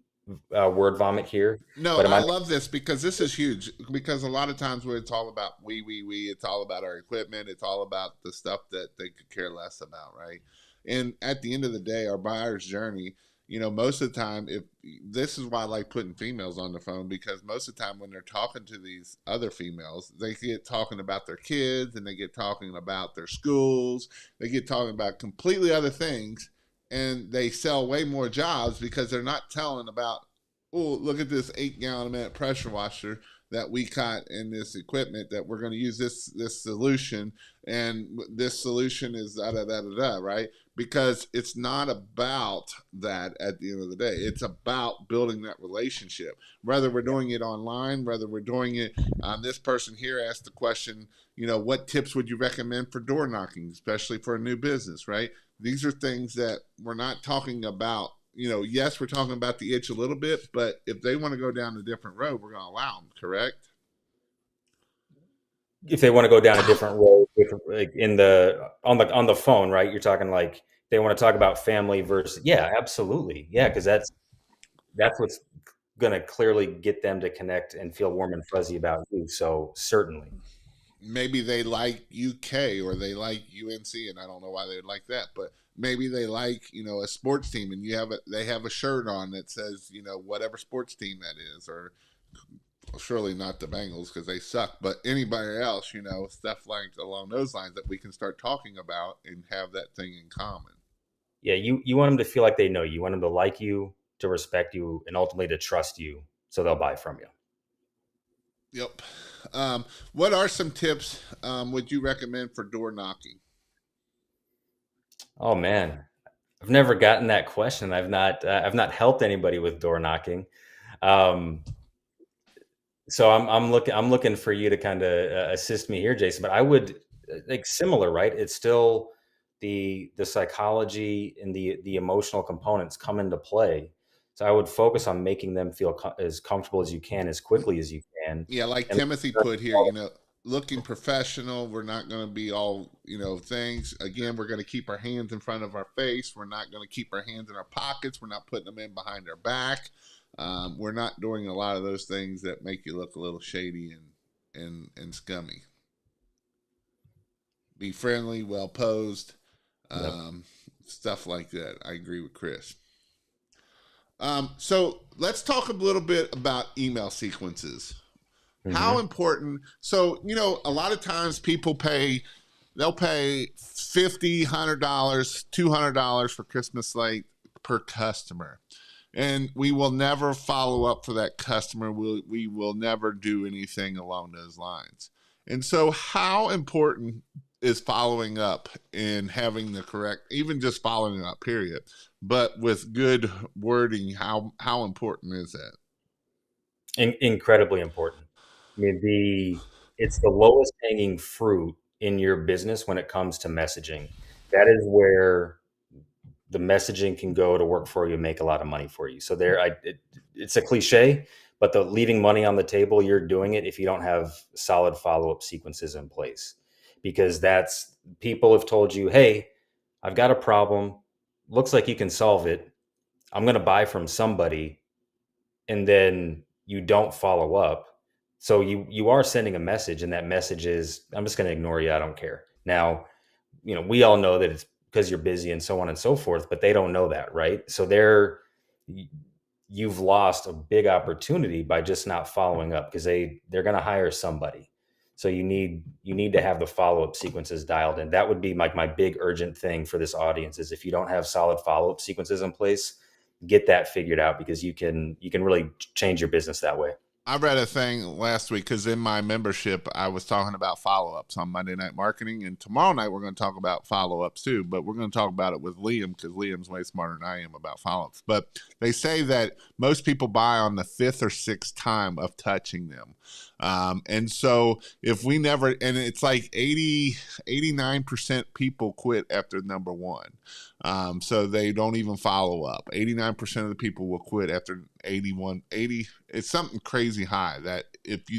Speaker 2: word vomit here.
Speaker 1: No,
Speaker 2: But am
Speaker 1: I
Speaker 2: I?
Speaker 1: love this because this is huge. Because a lot of times when it's all about we, it's all about our equipment. It's all about the stuff that they could care less about, right? And at the end of the day, our buyer's journey, most of the time, if this is why I like putting females on the phone, because most of the time when they're talking to these other females, they get talking about their kids and they get talking about their schools, they get talking about completely other things, and they sell way more jobs because they're not telling about, oh, look at this 8 gallon a minute pressure washer that we caught in this equipment that we're going to use this solution, and this solution is da da da da da, right? Because it's not about that at the end of the day. It's about building that relationship. Whether we're doing it online, whether we're doing it, this person here asked the question, what tips would you recommend for door knocking, especially for a new business, right? These are things that we're not talking about. Yes, we're talking about the itch a little bit, but if they want to go down a different road, we're going to allow them, correct?
Speaker 2: If they want to go down a different road, like on the phone, right? You're talking like they want to talk about family versus, yeah, absolutely, yeah, because that's what's going to clearly get them to connect and feel warm and fuzzy about you. So certainly,
Speaker 1: Maybe they like UK or they like UNC, and I don't know why they'd like that, but maybe they like a sports team, and they have a shirt on that says whatever sports team that is, or surely not the Bengals because they suck, but anybody else, stuff like along those lines that we can start talking about and have that thing in common.
Speaker 2: yeah, you want them to feel like they know you. You want them to like you, to respect you, and ultimately to trust you, so they'll buy from you.
Speaker 1: Yep. What are some tips would you recommend for door knocking?
Speaker 2: Oh man, I've never gotten that question. I've not helped anybody with door knocking. Um, so I'm looking for you to kind of assist me here, Jason. But I would like similar, right? It's still the psychology and the emotional components come into play. So I would focus on making them feel as comfortable as you can, as quickly as you can,
Speaker 1: Yeah, like
Speaker 2: and
Speaker 1: Timothy put here, looking professional. We're not going to be all, things. Again, we're going to keep our hands in front of our face. We're not going to keep our hands in our pockets. We're not putting them in behind our back. We're not doing a lot of those things that make you look a little shady and scummy. Be friendly, well posed,
Speaker 2: yep.
Speaker 1: um, stuff like that. I agree with Chris. So let's talk a little bit about email sequences. How
Speaker 2: Hmm.
Speaker 1: important? So a lot of times people they'll pay 50, $100, $200 for Christmas light per customer, and we will never follow up for that customer. We will never do anything along those lines. And so, how important is following up and having the correct, even just following up, period, but with good wording? How important is that?
Speaker 2: Incredibly important. I mean, it's the lowest hanging fruit in your business when it comes to messaging. That is where the messaging can go to work for you and make a lot of money for you. So it's a cliche, but the leaving money on the table, you're doing it if you don't have solid follow-up sequences in place. Because that's people have told you, "Hey, I've got a problem. Looks like you can solve it. I'm going to buy from somebody," and then you don't follow up. So you are sending a message, and that message is, "I'm just going to ignore you. I don't care." Now, we all know that it's because you're busy and so on and so forth, but they don't know that, right? So you've lost a big opportunity by just not following up, because they're going to hire somebody. So you need to have the follow-up sequences dialed in. That would be my big urgent thing for this audience, is if you don't have solid follow-up sequences in place, get that figured out, because you can really change your business that way.
Speaker 1: I read a thing last week because in my membership, I was talking about follow ups on Monday Night Marketing. And tomorrow night, we're going to talk about follow ups too. But we're going to talk about it with Liam because Liam's way smarter than I am about follow ups. But they say that most people buy on the fifth or sixth time of touching them. And so if we never, and it's like 89% people quit after number one. So they don't even follow up. 89% of the people will quit after 80. It's something crazy high that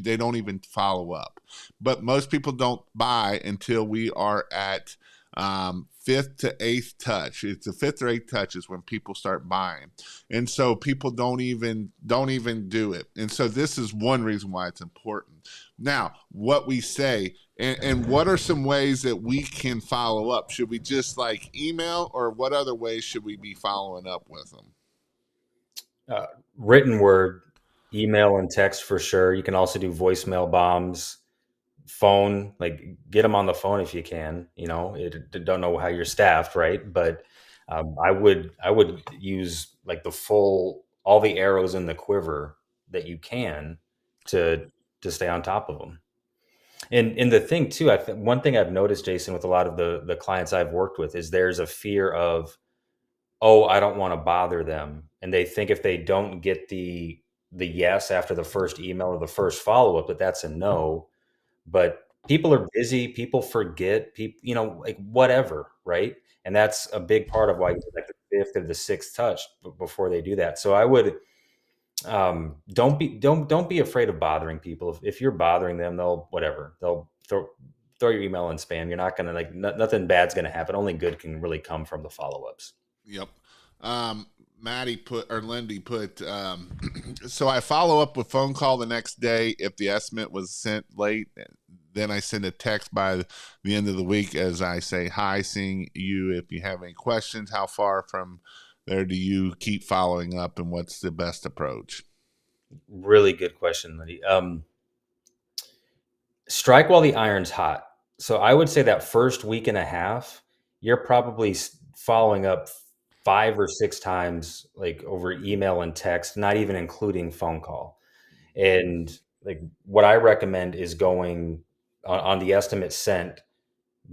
Speaker 1: they don't even follow up. But most people don't buy until we are at fifth to eighth touch. It's the fifth or eighth touch is when people start buying. And so people don't even do it. And so this is one reason why it's important. Now, what we say, and what are some ways that we can follow up? Should we just like email, or what other ways should we be following up with them?
Speaker 2: Written word, email and text for sure. You can also do voicemail bombs, phone, like get them on the phone if you can. Don't know how you're staffed, right? But I would use like all the arrows in the quiver that you can to stay on top of them. And the thing too, one thing I've noticed, Jason, with a lot of the clients I've worked with is there's a fear of, oh, I don't want to bother them, and they think if they don't get the yes after the first email or the first follow up, that's a no. But people are busy, people forget, people, like whatever, right? And that's a big part of why you like the fifth or the sixth touch before they do that. So I would don't be afraid of bothering people. If you're bothering them, they'll throw your email in spam. You're not gonna like nothing bad's gonna happen. Only good can really come from the follow-ups.
Speaker 1: Yep. Maddie Lindy put, so I follow up with phone call the next day if the estimate was sent late. Then I send a text by the end of the week as I say, hi, seeing you. If you have any questions, how far from there do you keep following up, and what's the best approach?
Speaker 2: Really good question, Liddy. Strike while the iron's hot. So I would say that first week and a half, you're probably following up 5 or 6 times, like over email and text, not even including phone call. And like what I recommend is going on the estimate sent,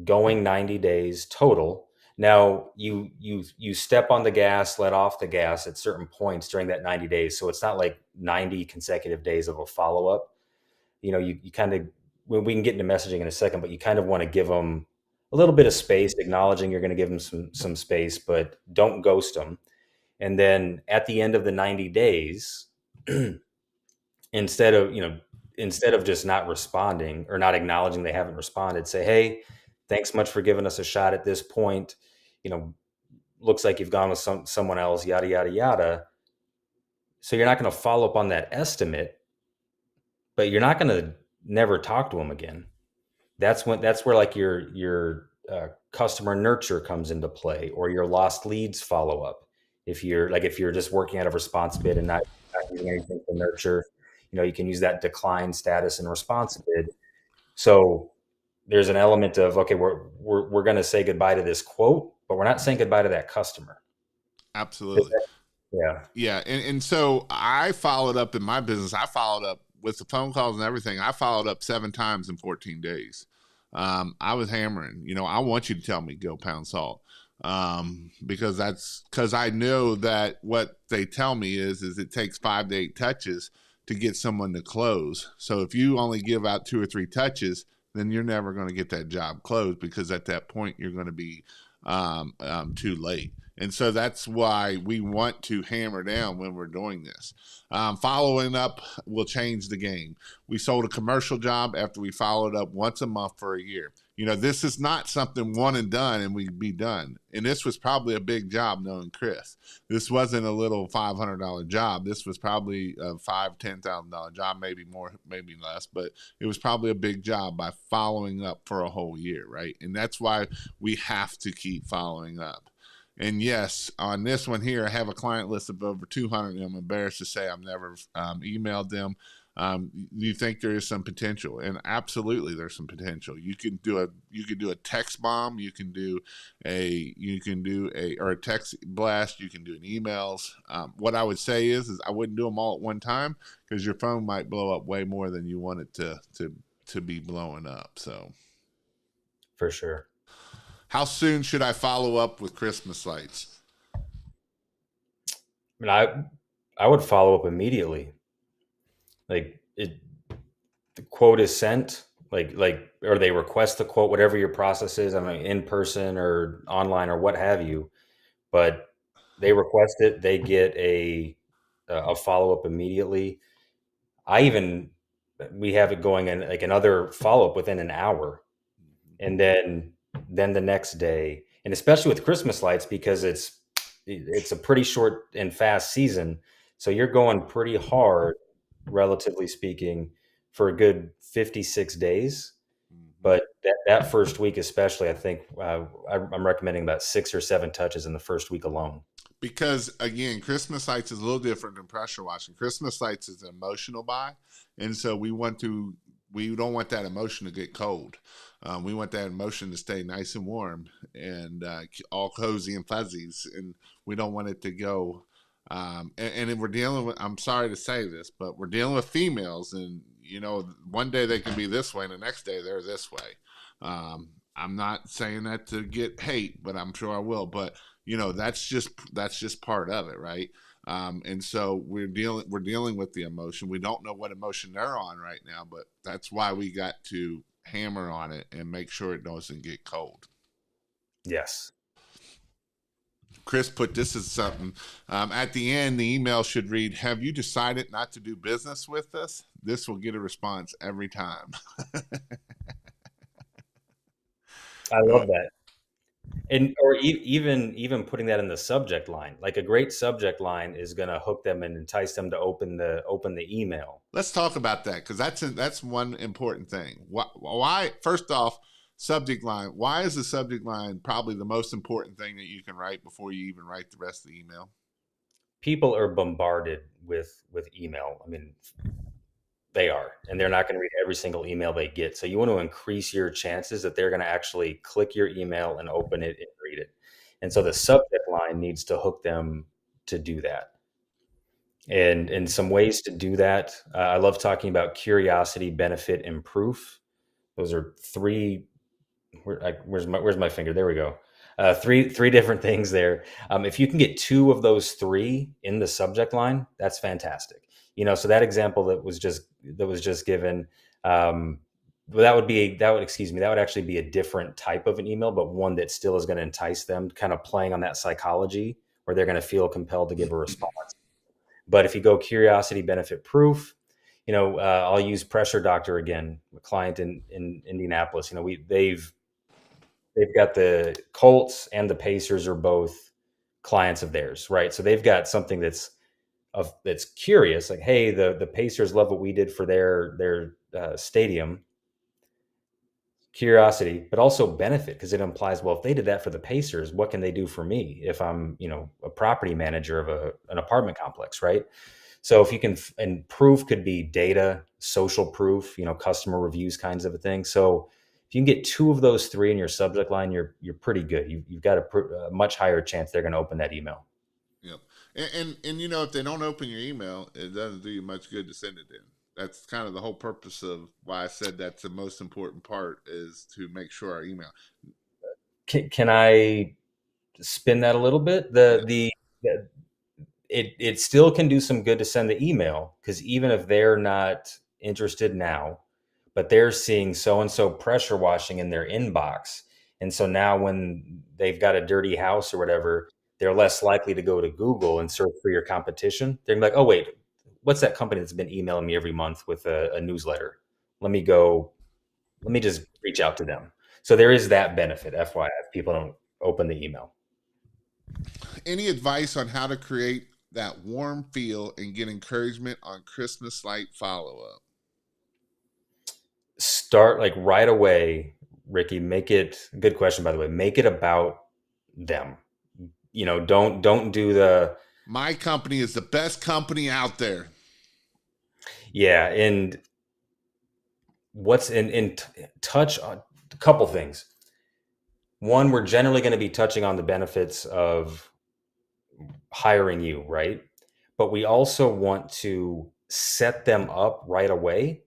Speaker 2: going 90 days total. Now you step on the gas, let off the gas at certain points during that 90 days. So it's not like 90 consecutive days of a follow up. You kind of, we can get into messaging in a second, but you kind of want to give them a little bit of space, acknowledging you're going to give them some space, but don't ghost them. And then at the end of the 90 days, instead of just not responding or not acknowledging they haven't responded, say, hey, thanks much for giving us a shot at this point. You know, looks like you've gone with someone else, yada, yada, yada. So you're not going to follow up on that estimate, but you're not going to never talk to them again. That's where like your customer nurture comes into play, or your lost leads follow up. If you're just working out of response bid and not using anything to nurture, you can use that decline status and response bid. So there's an element of, okay, we're going to say goodbye to this quote, but we're not saying goodbye to that customer.
Speaker 1: Absolutely.
Speaker 2: Yeah.
Speaker 1: Yeah. And so I followed up in my business. I followed up with the phone calls and everything. I followed up 7 times in 14 days. I was hammering, I want you to tell me go pound salt. Because I know that what they tell me is it takes 5 to 8 touches to get someone to close. So if you only give out 2 or 3 touches, then you're never going to get that job closed, because at that point you're going to be too late. And so that's why we want to hammer down when we're doing this. Following up will change the game. We sold a commercial job after we followed up once a month for a year. This is not something one and done and we'd be done. And this was probably a big job knowing Chris. This wasn't a little $500 job. This was probably a $5,000, $10,000 job, maybe more, maybe less, but it was probably a big job by following up for a whole year, right? And that's why we have to keep following up. And yes, on this one here, I have a client list of over 200, and I'm embarrassed to say I've never emailed them. You think there is some potential, and absolutely there's some potential. You can do a text bomb, you can do a or a text blast, you can do an emails. What I would say is I wouldn't do them all at one time, because your phone might blow up way more than you want it to be blowing up. So
Speaker 2: For sure.
Speaker 1: how soon should I follow up with Christmas lights?
Speaker 2: I mean, I would follow up immediately. Like the quote is sent, or they request the quote, whatever your process is. I mean, in person or online or what have you. But they request it, they get a follow up immediately. I even we have it going in like another follow up within an hour, and then the next day, and especially with Christmas lights because it's a pretty short and fast season, so you're going pretty hard, relatively speaking, for a good 56 days.
Speaker 1: Mm-hmm.
Speaker 2: But that first week, especially, I think I'm recommending about 6 or 7 touches in the first week alone.
Speaker 1: Because again, Christmas lights is a little different than pressure washing. Christmas lights is an emotional buy, and so we don't want that emotion to get cold. We want that emotion to stay nice and warm and all cozy and fuzzies, and we don't want it to go. And we're dealing with. I'm sorry to say this, but we're dealing with females, and one day they can be this way, and the next day they're this way. I'm not saying that to get hate, but I'm sure I will. But that's just part of it, right? And so we're dealing with the emotion. We don't know what emotion they're on right now, but that's why we got to hammer on it and make sure it doesn't get cold.
Speaker 2: Yes.
Speaker 1: Chris put this as something at the end. The email should read, "Have you decided not to do business with us?" This will get a response every time.
Speaker 2: I
Speaker 1: Uh,
Speaker 2: love that. And or even putting that in the subject line. Like a great subject line is going to hook them and entice them to open the email.
Speaker 1: let's talk about that, because that's one important thing. Why? First off, subject line. Why is the subject line probably the most important thing that you can write before you even write the rest of the email?
Speaker 2: People are bombarded with email. I mean, they are, and they're not going to read every single email they get. So you want to increase your chances that they're going to actually click your email and open it and read it. And so the subject line needs to hook them to do that. And some ways to do that, I love talking about curiosity, benefit, and proof. Those are three. Where's my finger? There we go. Three different things there. If you can get two of those three in the subject line, that's fantastic. So that example that was just given, well, that would actually be a different type of an email, but one that still is going to entice them, kind of playing on that psychology where they're going to feel compelled to give a response. But if you go curiosity, benefit, proof, I'll use Pressure Doctor again, a client in Indianapolis. They've got the Colts and the Pacers are both clients of theirs, right? So they've got something that's curious, like, hey, the Pacers love what we did for their stadium. Curiosity, but also benefit, because it implies, well, if they did that for the Pacers, what can they do for me if I'm, a property manager of an apartment complex, right? So if you can, and proof could be data, social proof, customer reviews kinds of a thing. So if you can get two of those three in your subject line, you're pretty good. You've got a much higher chance they're going to open that email.
Speaker 1: Yep. And if they don't open your email, it doesn't do you much good to send it in. That's kind of the whole purpose of why I said that's the most important part, is to make sure our email.
Speaker 2: Can I spin that a little bit? It still can do some good to send the email, because even if they're not interested now, but they're seeing so and so pressure washing in their inbox, and so now when they've got a dirty house or whatever, they're less likely to go to Google and search for your competition. They're gonna be like, oh wait, what's that company that's been emailing me every month with a newsletter? Let me go. Let me just reach out to them. So there is that benefit, FYI, if people don't open the email.
Speaker 1: Any advice on how to create that warm feel and get encouragement on Christmas light follow up?
Speaker 2: Start like right away, Ricky. Make it, good question, by the way, make it about them. Don't do the,
Speaker 1: My company is the best company out there.
Speaker 2: Yeah, and what's touch on a couple things. One, we're generally going to be touching on the benefits of hiring you, right? But we also want to set them up right away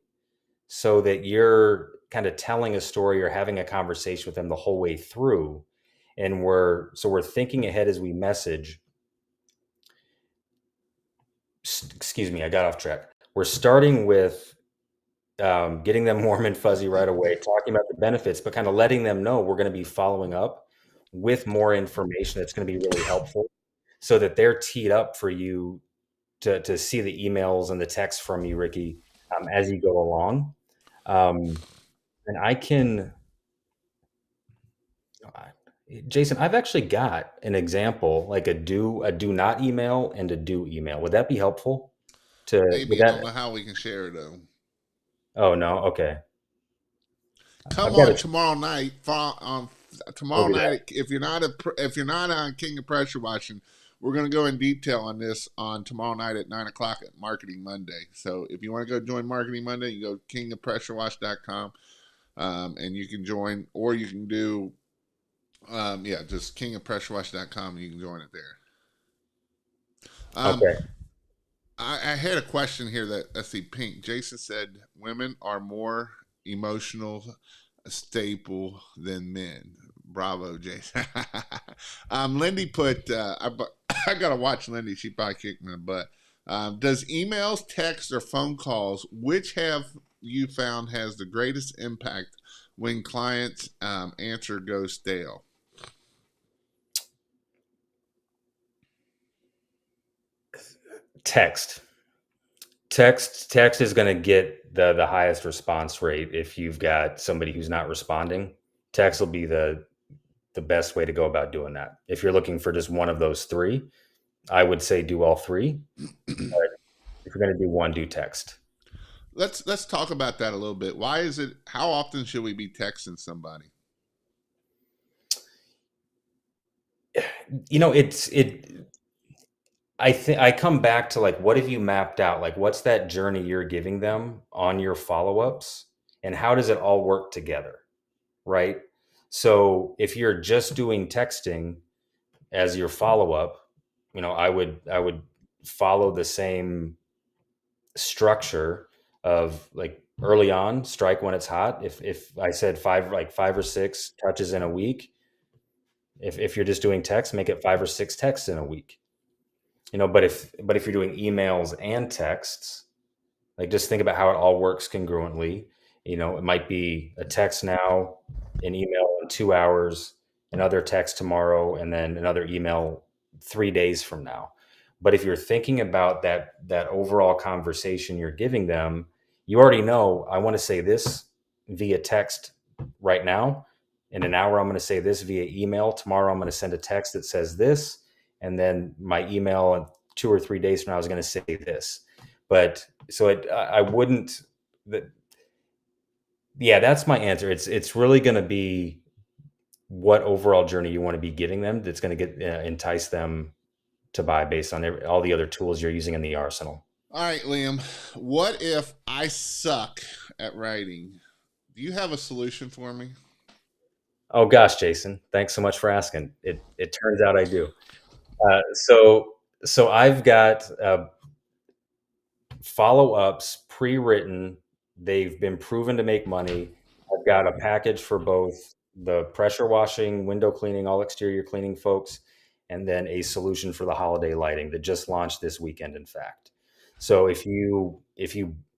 Speaker 2: so that you're kind of telling a story or having a conversation with them the whole way through. And we're thinking ahead as we message. Excuse me, I got off track. We're starting with getting them warm and fuzzy right away, talking about the benefits, but kind of letting them know we're going to be following up with more information that's going to be really helpful so that they're teed up for you to see the emails and the texts from you, Ricky, as you go along. Um, and I can, Jason, I've actually got an example, like a do not email and a do email. Would that be helpful? Would
Speaker 1: Maybe I don't
Speaker 2: that?
Speaker 1: know how we can share though.
Speaker 2: Oh no, okay.
Speaker 1: Come
Speaker 2: I've got
Speaker 1: on
Speaker 2: a.
Speaker 1: tomorrow night.
Speaker 2: We'll
Speaker 1: Tomorrow
Speaker 2: do that.
Speaker 1: night, if you're not on King of Pressure Washing, we're going to go in detail on this on tomorrow night at 9 o'clock at Marketing Monday. So if you want to go join Marketing Monday, you go kingofpressurewash.com, and you can join, or you can do yeah, just kingofpressurewash.com, and you can join it there. Um,
Speaker 2: Okay.
Speaker 1: I had a question here that, let's see, Pink. Jason said women are more emotional stable than men. Bravo, Jason. Lindy put, I got to watch Lindy. She probably kicked me in the butt. Does emails, text, or phone calls, which have you found has the greatest impact when clients answer goes stale?
Speaker 2: Text. Text is going to get the highest response rate if you've got somebody who's not responding. Text will be the best way to go about doing that. If you're looking for just one of those three, I would say do all three. But if you're going to do one, do text.
Speaker 1: Let's talk about that a little bit. Why is it? How often should we be texting somebody?
Speaker 2: It. I think I come back to like, what have you mapped out? Like, what's that journey you're giving them on your follow ups, and how does it all work together, right? So if you're just doing texting as your follow up, I would follow the same structure of like early on, strike when it's hot. If I said five or six touches in a week, if you're just doing text, make it 5 or 6 texts in a week. But if you're doing emails and texts, like just think about how it all works congruently. It might be a text now, an email in 2 hours, another text tomorrow, and then another email 3 days from now. But if you're thinking about that overall conversation you're giving them, you already know I want to say this via text right now. In an hour, I'm going to say this via email. Tomorrow, I'm going to send a text that says this, and then my email in 2 or 3 days from now is going to say this. But so I wouldn't. That Yeah, that's my answer. It's really going to be what overall journey you want to be giving them. That's going to get entice them to buy based on all the other tools you're using in the arsenal.
Speaker 1: All right, Liam. What if I suck at writing? Do you have a solution for me?
Speaker 2: Oh gosh, Jason, thanks so much for asking. It turns out I do. So I've got follow ups pre-written. They've been proven to make money. I've got a package for both the pressure washing, window cleaning, all exterior cleaning folks, and then a solution for the holiday lighting that just launched this weekend, in fact. So if you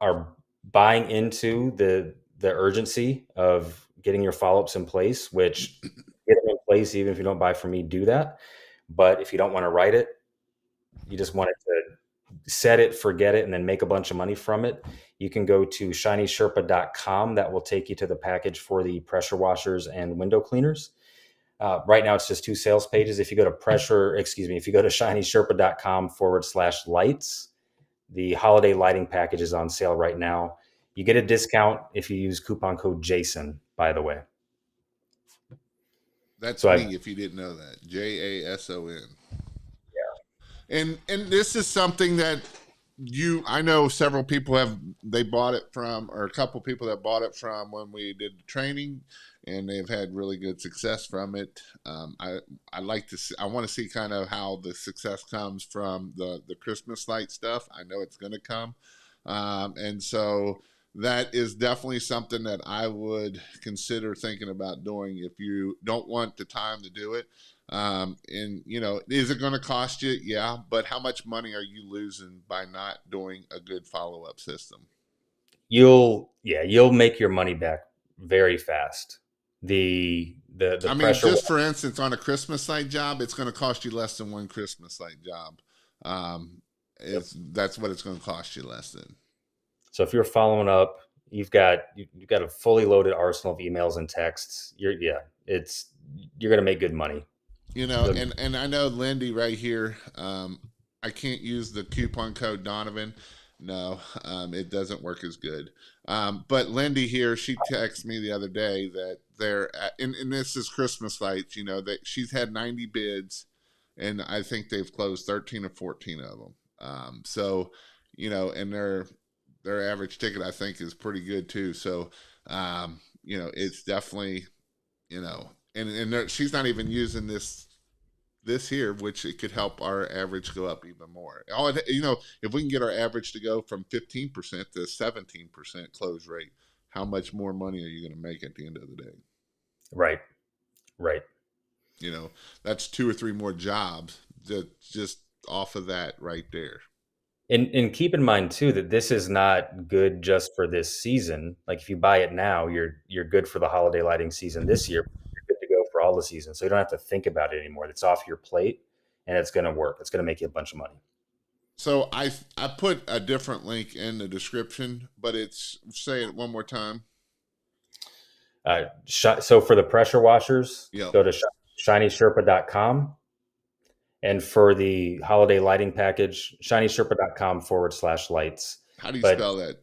Speaker 2: are buying into the urgency of getting your follow-ups in place, which get them in place even if you don't buy from me, do that. But if you don't want to write it, you just want it to set it, forget it, and then make a bunch of money from it, you can go to shinysherpa.com. That will take you to the package for the pressure washers and window cleaners. Right now, it's just 2 sales pages. If you go to if you go to shinysherpa.com/lights, the holiday lighting package is on sale right now. You get a discount if you use coupon code Jason, by the way.
Speaker 1: That's
Speaker 2: So I
Speaker 1: me. If you didn't know that, Jason. And this is something that I know several people they bought it from, or a couple people that bought it from when we did the training, and they've had really good success from it. I like to see, I want to see kind of how the success comes from the Christmas light stuff. I know it's going to come, and so that is definitely something that I would consider thinking about doing if you don't want the time to do it. And is it going to cost you? Yeah, but how much money are you losing by not doing a good follow-up system?
Speaker 2: You'll make your money back very fast. The
Speaker 1: I mean,
Speaker 2: pressure.
Speaker 1: just for instance, on a Christmas light job, it's going to cost you less than one Christmas light job. If that's what it's going to cost you, less than.
Speaker 2: So if you're following up, you've got a fully loaded arsenal of emails and texts. You're gonna make good money.
Speaker 1: And I know Lindy right here. I can't use the coupon code Donovan. No, it doesn't work as good. But Lindy here, she texted me the other day that and this is Christmas lights. That she's had 90 bids, and I think they've closed 13 or 14 of them. So, and their average ticket I think is pretty good too. So, it's definitely, and she's not even using this here, which it could help our average go up even more. If we can get our average to go from 15% to 17% close rate, how much more money are you going to make at the end of the day?
Speaker 2: Right, right.
Speaker 1: That's 2 or 3 more jobs just off of that right there.
Speaker 2: And keep in mind too that this is not good just for this season. Like if you buy it now, you're good for the holiday lighting season this year. You're good to go for all the seasons, so you don't have to think about it anymore. It's off your plate, and it's going to work. It's going to make you a bunch of money.
Speaker 1: So I put a different link in the description, but say it one more time.
Speaker 2: So for the pressure washers,
Speaker 1: Yep.
Speaker 2: go to shinysherpa.com. And for the holiday lighting package, shinysherpa.com/lights.
Speaker 1: How do you
Speaker 2: But
Speaker 1: spell that?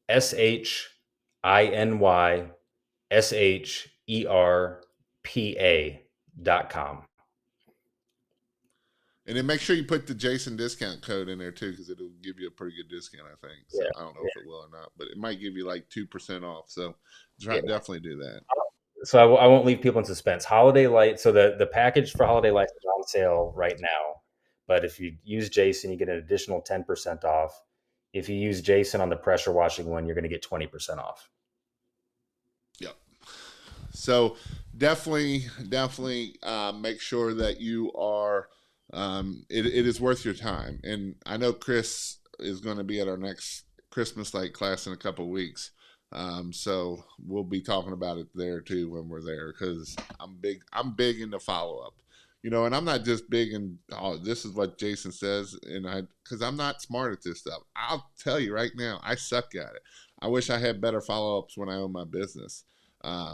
Speaker 2: SHINYSHERPA.com.
Speaker 1: And then make sure you put the Jason discount code in there too, because it'll give you a pretty good discount, I think. So
Speaker 2: Yeah,
Speaker 1: I don't know if it will or not, but it might give you like 2% off. So definitely do that.
Speaker 2: So I won't leave people in suspense. Holiday light. So the package for holiday lights is on sale right now. But if you use Jason, you get an additional 10% off. If you use Jason on the pressure washing one, you're going to get 20% off.
Speaker 1: Yep. So definitely make sure that you are. It is worth your time, and I know Chris is going to be at our next Christmas light class in a couple of weeks. So we'll be talking about it there too when we're there, because I'm big into follow up. And I'm not just big in, oh, this is what Jason says, because I'm not smart at this stuff. I'll tell you right now, I suck at it. I wish I had better follow ups when I own my business,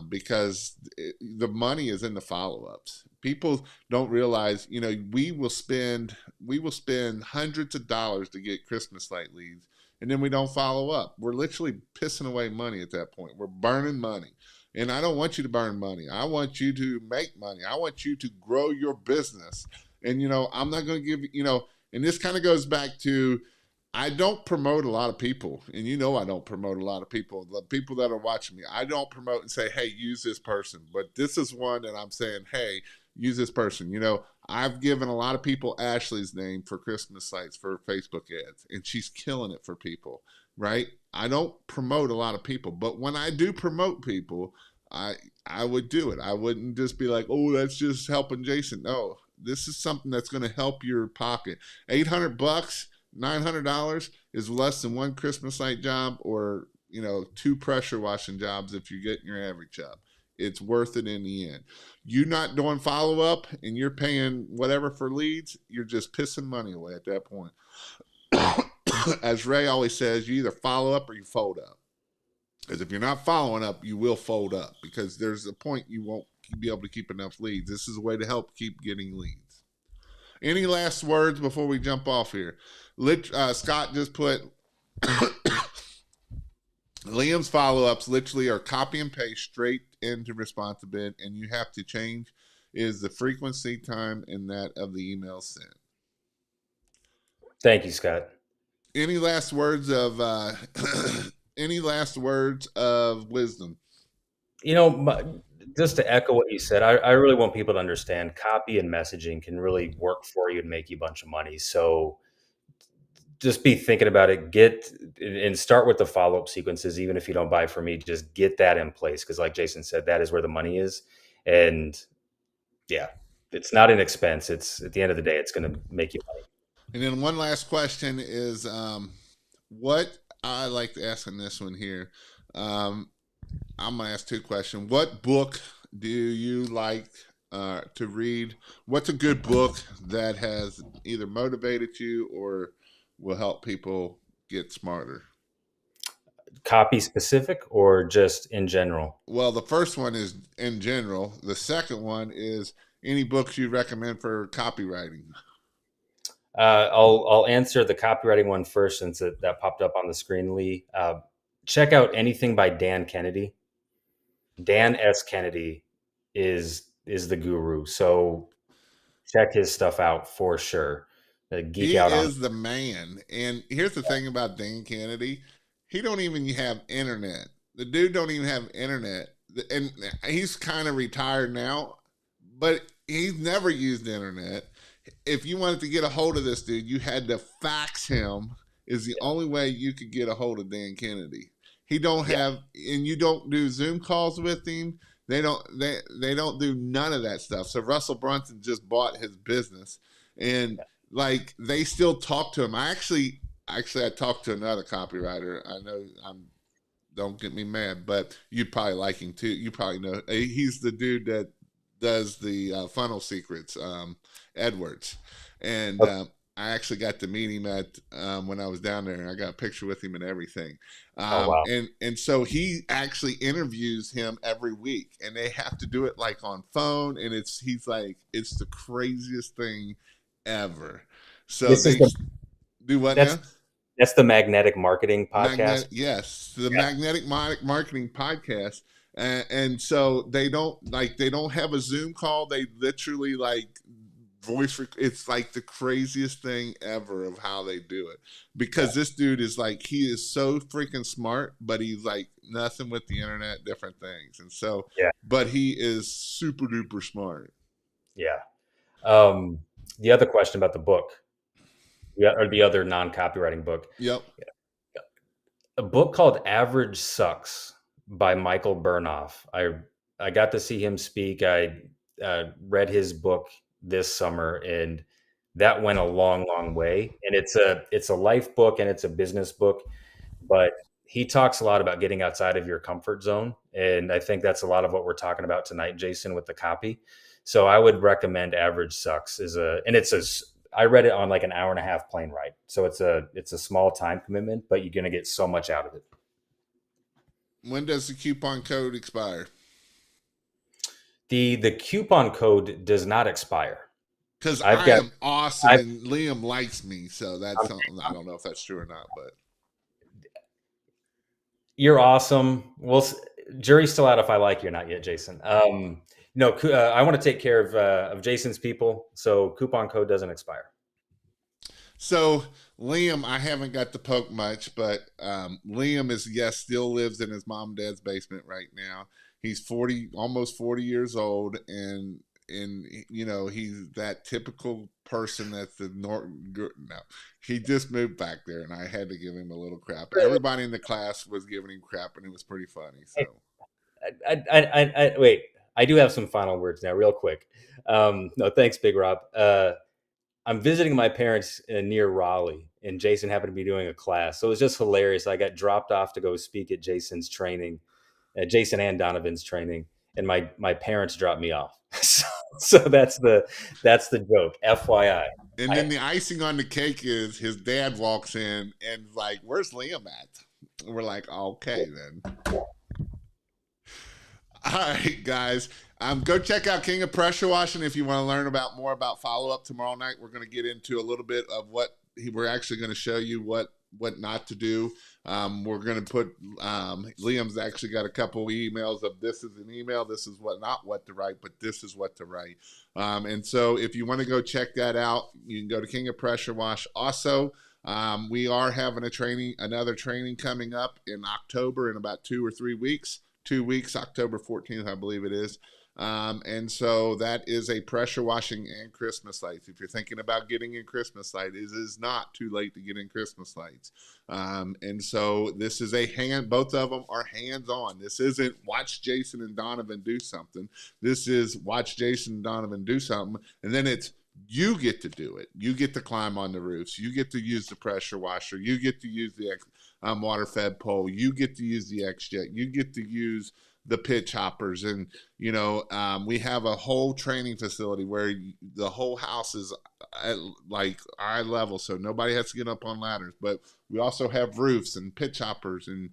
Speaker 1: because the money is in the follow ups. People don't realize, we will spend hundreds of dollars to get Christmas light leads, and then we don't follow up. We're literally pissing away money at that point. We're burning money. And I don't want you to burn money. I want you to make money. I want you to grow your business. And, I'm not going to give, and this kind of goes back to, I don't promote a lot of people. And I don't promote a lot of people. The people that are watching me, I don't promote and say, hey, use this person. But this is one that I'm saying, hey, use this person. I've given a lot of people Ashley's name for Christmas lights for Facebook ads, and she's killing it for people, right? I don't promote a lot of people, but when I do promote people, I would do it. I wouldn't just be like, oh, that's just helping Jason. No, this is something that's going to help your pocket. $800, $900 is less than one Christmas light job, or 2 pressure washing jobs if you're getting your average job. It's worth it in the end. You not doing follow up and you're paying whatever for leads, you're just pissing money away at that point. As Ray always says, you either follow up or you fold up. Because if you're not following up, you will fold up, because there's a point you won't be able to keep enough leads. This is a way to help keep getting leads. Any last words before we jump off here? Scott just put Liam's follow-ups literally are copy and paste straight into responsive bid, and you have to change is the frequency, time, and that of the email sent.
Speaker 2: Thank you, Scott.
Speaker 1: Any last words of any last words of wisdom?
Speaker 2: You know, just to echo what you said, I really want people to understand copy and messaging can really work for you and make you a bunch of money. So just be thinking about it. Get and start with the follow up sequences, even if you don't buy from me. Just get that in place because, like Jason said, that is where the money is. And yeah, it's not an expense. It's at the end of the day, it's going to make you money.
Speaker 1: And then one last question is, what I like to ask in this one here. Um, I'm gonna ask two questions. What book do you like to read? What's a good book that has either motivated you or will help people get smarter?
Speaker 2: Copy specific or just in general?
Speaker 1: Well, the first one is in general. The second one is any books you recommend for copywriting.
Speaker 2: I'll answer the copywriting one first since that popped up on the screen, Lee. Check out anything by Dan Kennedy. Dan S. Kennedy is the guru. So check his stuff out for sure. Geek
Speaker 1: He
Speaker 2: out on.
Speaker 1: is the man. And here's the thing about Dan Kennedy. He don't even have internet. The dude don't even have internet. And he's kind of retired now, but he's never used the internet. If you wanted to get a hold of this dude, you had to fax him is the only way you could get a hold of Dan Kennedy. He don't
Speaker 2: Yeah,
Speaker 1: have and you don't do Zoom calls with him. They don't do none of that stuff. So Russell Brunson just bought his business and like they still talk to him. I talked to another copywriter. I know I'm don't get me mad, but you'd probably like him too. You probably know he's the dude that does the funnel secrets, Edwards, and
Speaker 2: okay.
Speaker 1: I actually got to meet him at when I was down there. I got a picture with him and everything,
Speaker 2: Oh wow.
Speaker 1: and so he actually interviews him every week, and they have to do it like on phone, and he's like it's the craziest thing ever. So
Speaker 2: This is
Speaker 1: they
Speaker 2: the
Speaker 1: do what
Speaker 2: that's
Speaker 1: now?
Speaker 2: that's the magnetic marketing podcast.
Speaker 1: Magnetic, yes, the
Speaker 2: Yeah.
Speaker 1: magnetic marketing podcast, and so they don't have a Zoom call. They literally like it's like the craziest thing ever of how they do it
Speaker 2: Yeah.
Speaker 1: because this dude is like he is so freaking smart, but he's like nothing with the internet, different things, and so
Speaker 2: Yeah.
Speaker 1: but he is super duper smart.
Speaker 2: Yeah. Um, the other question about the book, yeah, or the other non-copywriting book,
Speaker 1: Yep.
Speaker 2: a book called Average Sucks by Michael Burnoff. I got to see him speak. I read his book this summer, and that went a long, long way. And it's a life book and it's a business book, but he talks a lot about getting outside of your comfort zone, and I think that's a lot of what we're talking about tonight, Jason, with the copy. So I would recommend Average Sucks is a and it's a I read it on like an hour and a half plane ride. So it's a small time commitment, but you're gonna get so much out of it.
Speaker 1: When does the coupon code expire?
Speaker 2: The coupon code does not expire.
Speaker 1: Because
Speaker 2: I've
Speaker 1: I
Speaker 2: got
Speaker 1: am awesome
Speaker 2: I
Speaker 1: and Liam likes me, so that's
Speaker 2: I'm,
Speaker 1: something I don't know if that's true or not, but
Speaker 2: you're awesome. Well, jury's still out if I like you or not yet, Jason. No, I want to take care of Jason's people, so coupon code doesn't expire.
Speaker 1: so Liam, I haven't got to poke much, but Liam is yes, still lives in his mom and dad's basement right now. He's 40, almost 40 years old, and you know he's that typical person that's the no, he just moved back there, and I had to give him a little crap. Everybody in the class was giving him crap, and it was pretty funny. So
Speaker 2: Wait. I do have some final words now, real quick. No, thanks, Big Rob. I'm visiting my parents near Raleigh, and Jason happened to be doing a class, so it was just hilarious. I got dropped off to go speak at Jason's training, Jason and Donovan's training, and my parents dropped me off. So that's the joke. FYI.
Speaker 1: and
Speaker 2: I,
Speaker 1: then the icing on the cake is his dad walks in and like, "Where's Liam at?" And we're like, "Okay, then." All right, guys. Go check out King of Pressure Washing if you want to learn more about follow up tomorrow night. We're going to get into a little bit of we're actually going to show you what what not to do. We're going to put, Liam's actually got a couple emails of this is an email, this is what not what to write, but this is what to write. And so if you want to go check that out, you can go to King of Pressure Wash. Also, we are having another training coming up in October in about 2 or 3 weeks. 2 weeks, October 14th, I believe it is. And so that is a pressure washing and Christmas lights. If you're thinking about getting in Christmas lights, it is not too late to get in Christmas lights. And so this is both of them are hands-on. This isn't watch Jason and Donovan do something. This is watch Jason and Donovan do something, and then it's you get to do it. You get to climb on the roofs. You get to use the pressure washer. You get to use the water fed pole. You get to use the X-Jet. You get to use the pitch hoppers. And, we have a whole training facility where the whole house is at like eye level, so nobody has to get up on ladders. But we also have roofs and pitch hoppers, and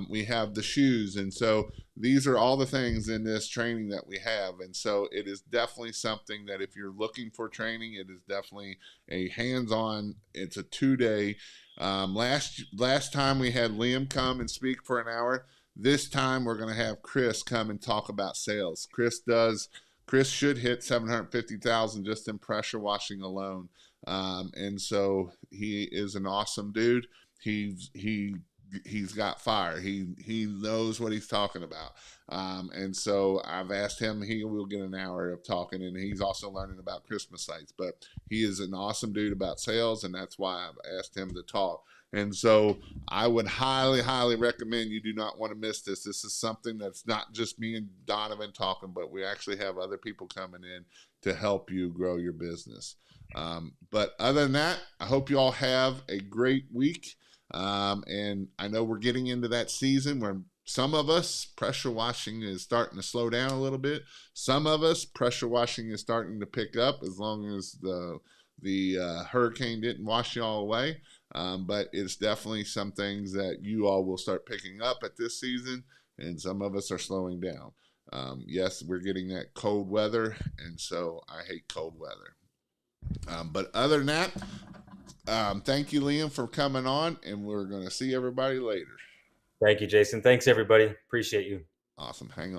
Speaker 1: we have the shoes. And so these are all the things in this training that we have. And so it is definitely something that if you're looking for training, it is definitely a hands-on. It's a 2-day. Last time we had Liam come and speak for an hour. This time we're going to have Chris come and talk about sales. Chris should hit 750,000 just in pressure washing alone. And so he is an awesome dude. He's got fire. He knows what he's talking about. And so I've asked him, he will get an hour of talking, and he's also learning about Christmas lights. But he is an awesome dude about sales, and that's why I've asked him to talk. And so I would highly, highly recommend you do not want to miss this. This is something that's not just me and Donovan talking, but we actually have other people coming in to help you grow your business. But other than that, I hope you all have a great week. And I know we're getting into that season where some of us, pressure washing is starting to slow down a little bit. Some of us, pressure washing is starting to pick up as long as the hurricane didn't wash you all away. But it's definitely some things that you all will start picking up at this season, and some of us are slowing down. Yes, we're getting that cold weather, and so I hate cold weather. But other than that, thank you, Liam, for coming on, and we're going to see everybody later.
Speaker 2: Thank you, Jason. Thanks, everybody. Appreciate you.
Speaker 1: Awesome. Hang on.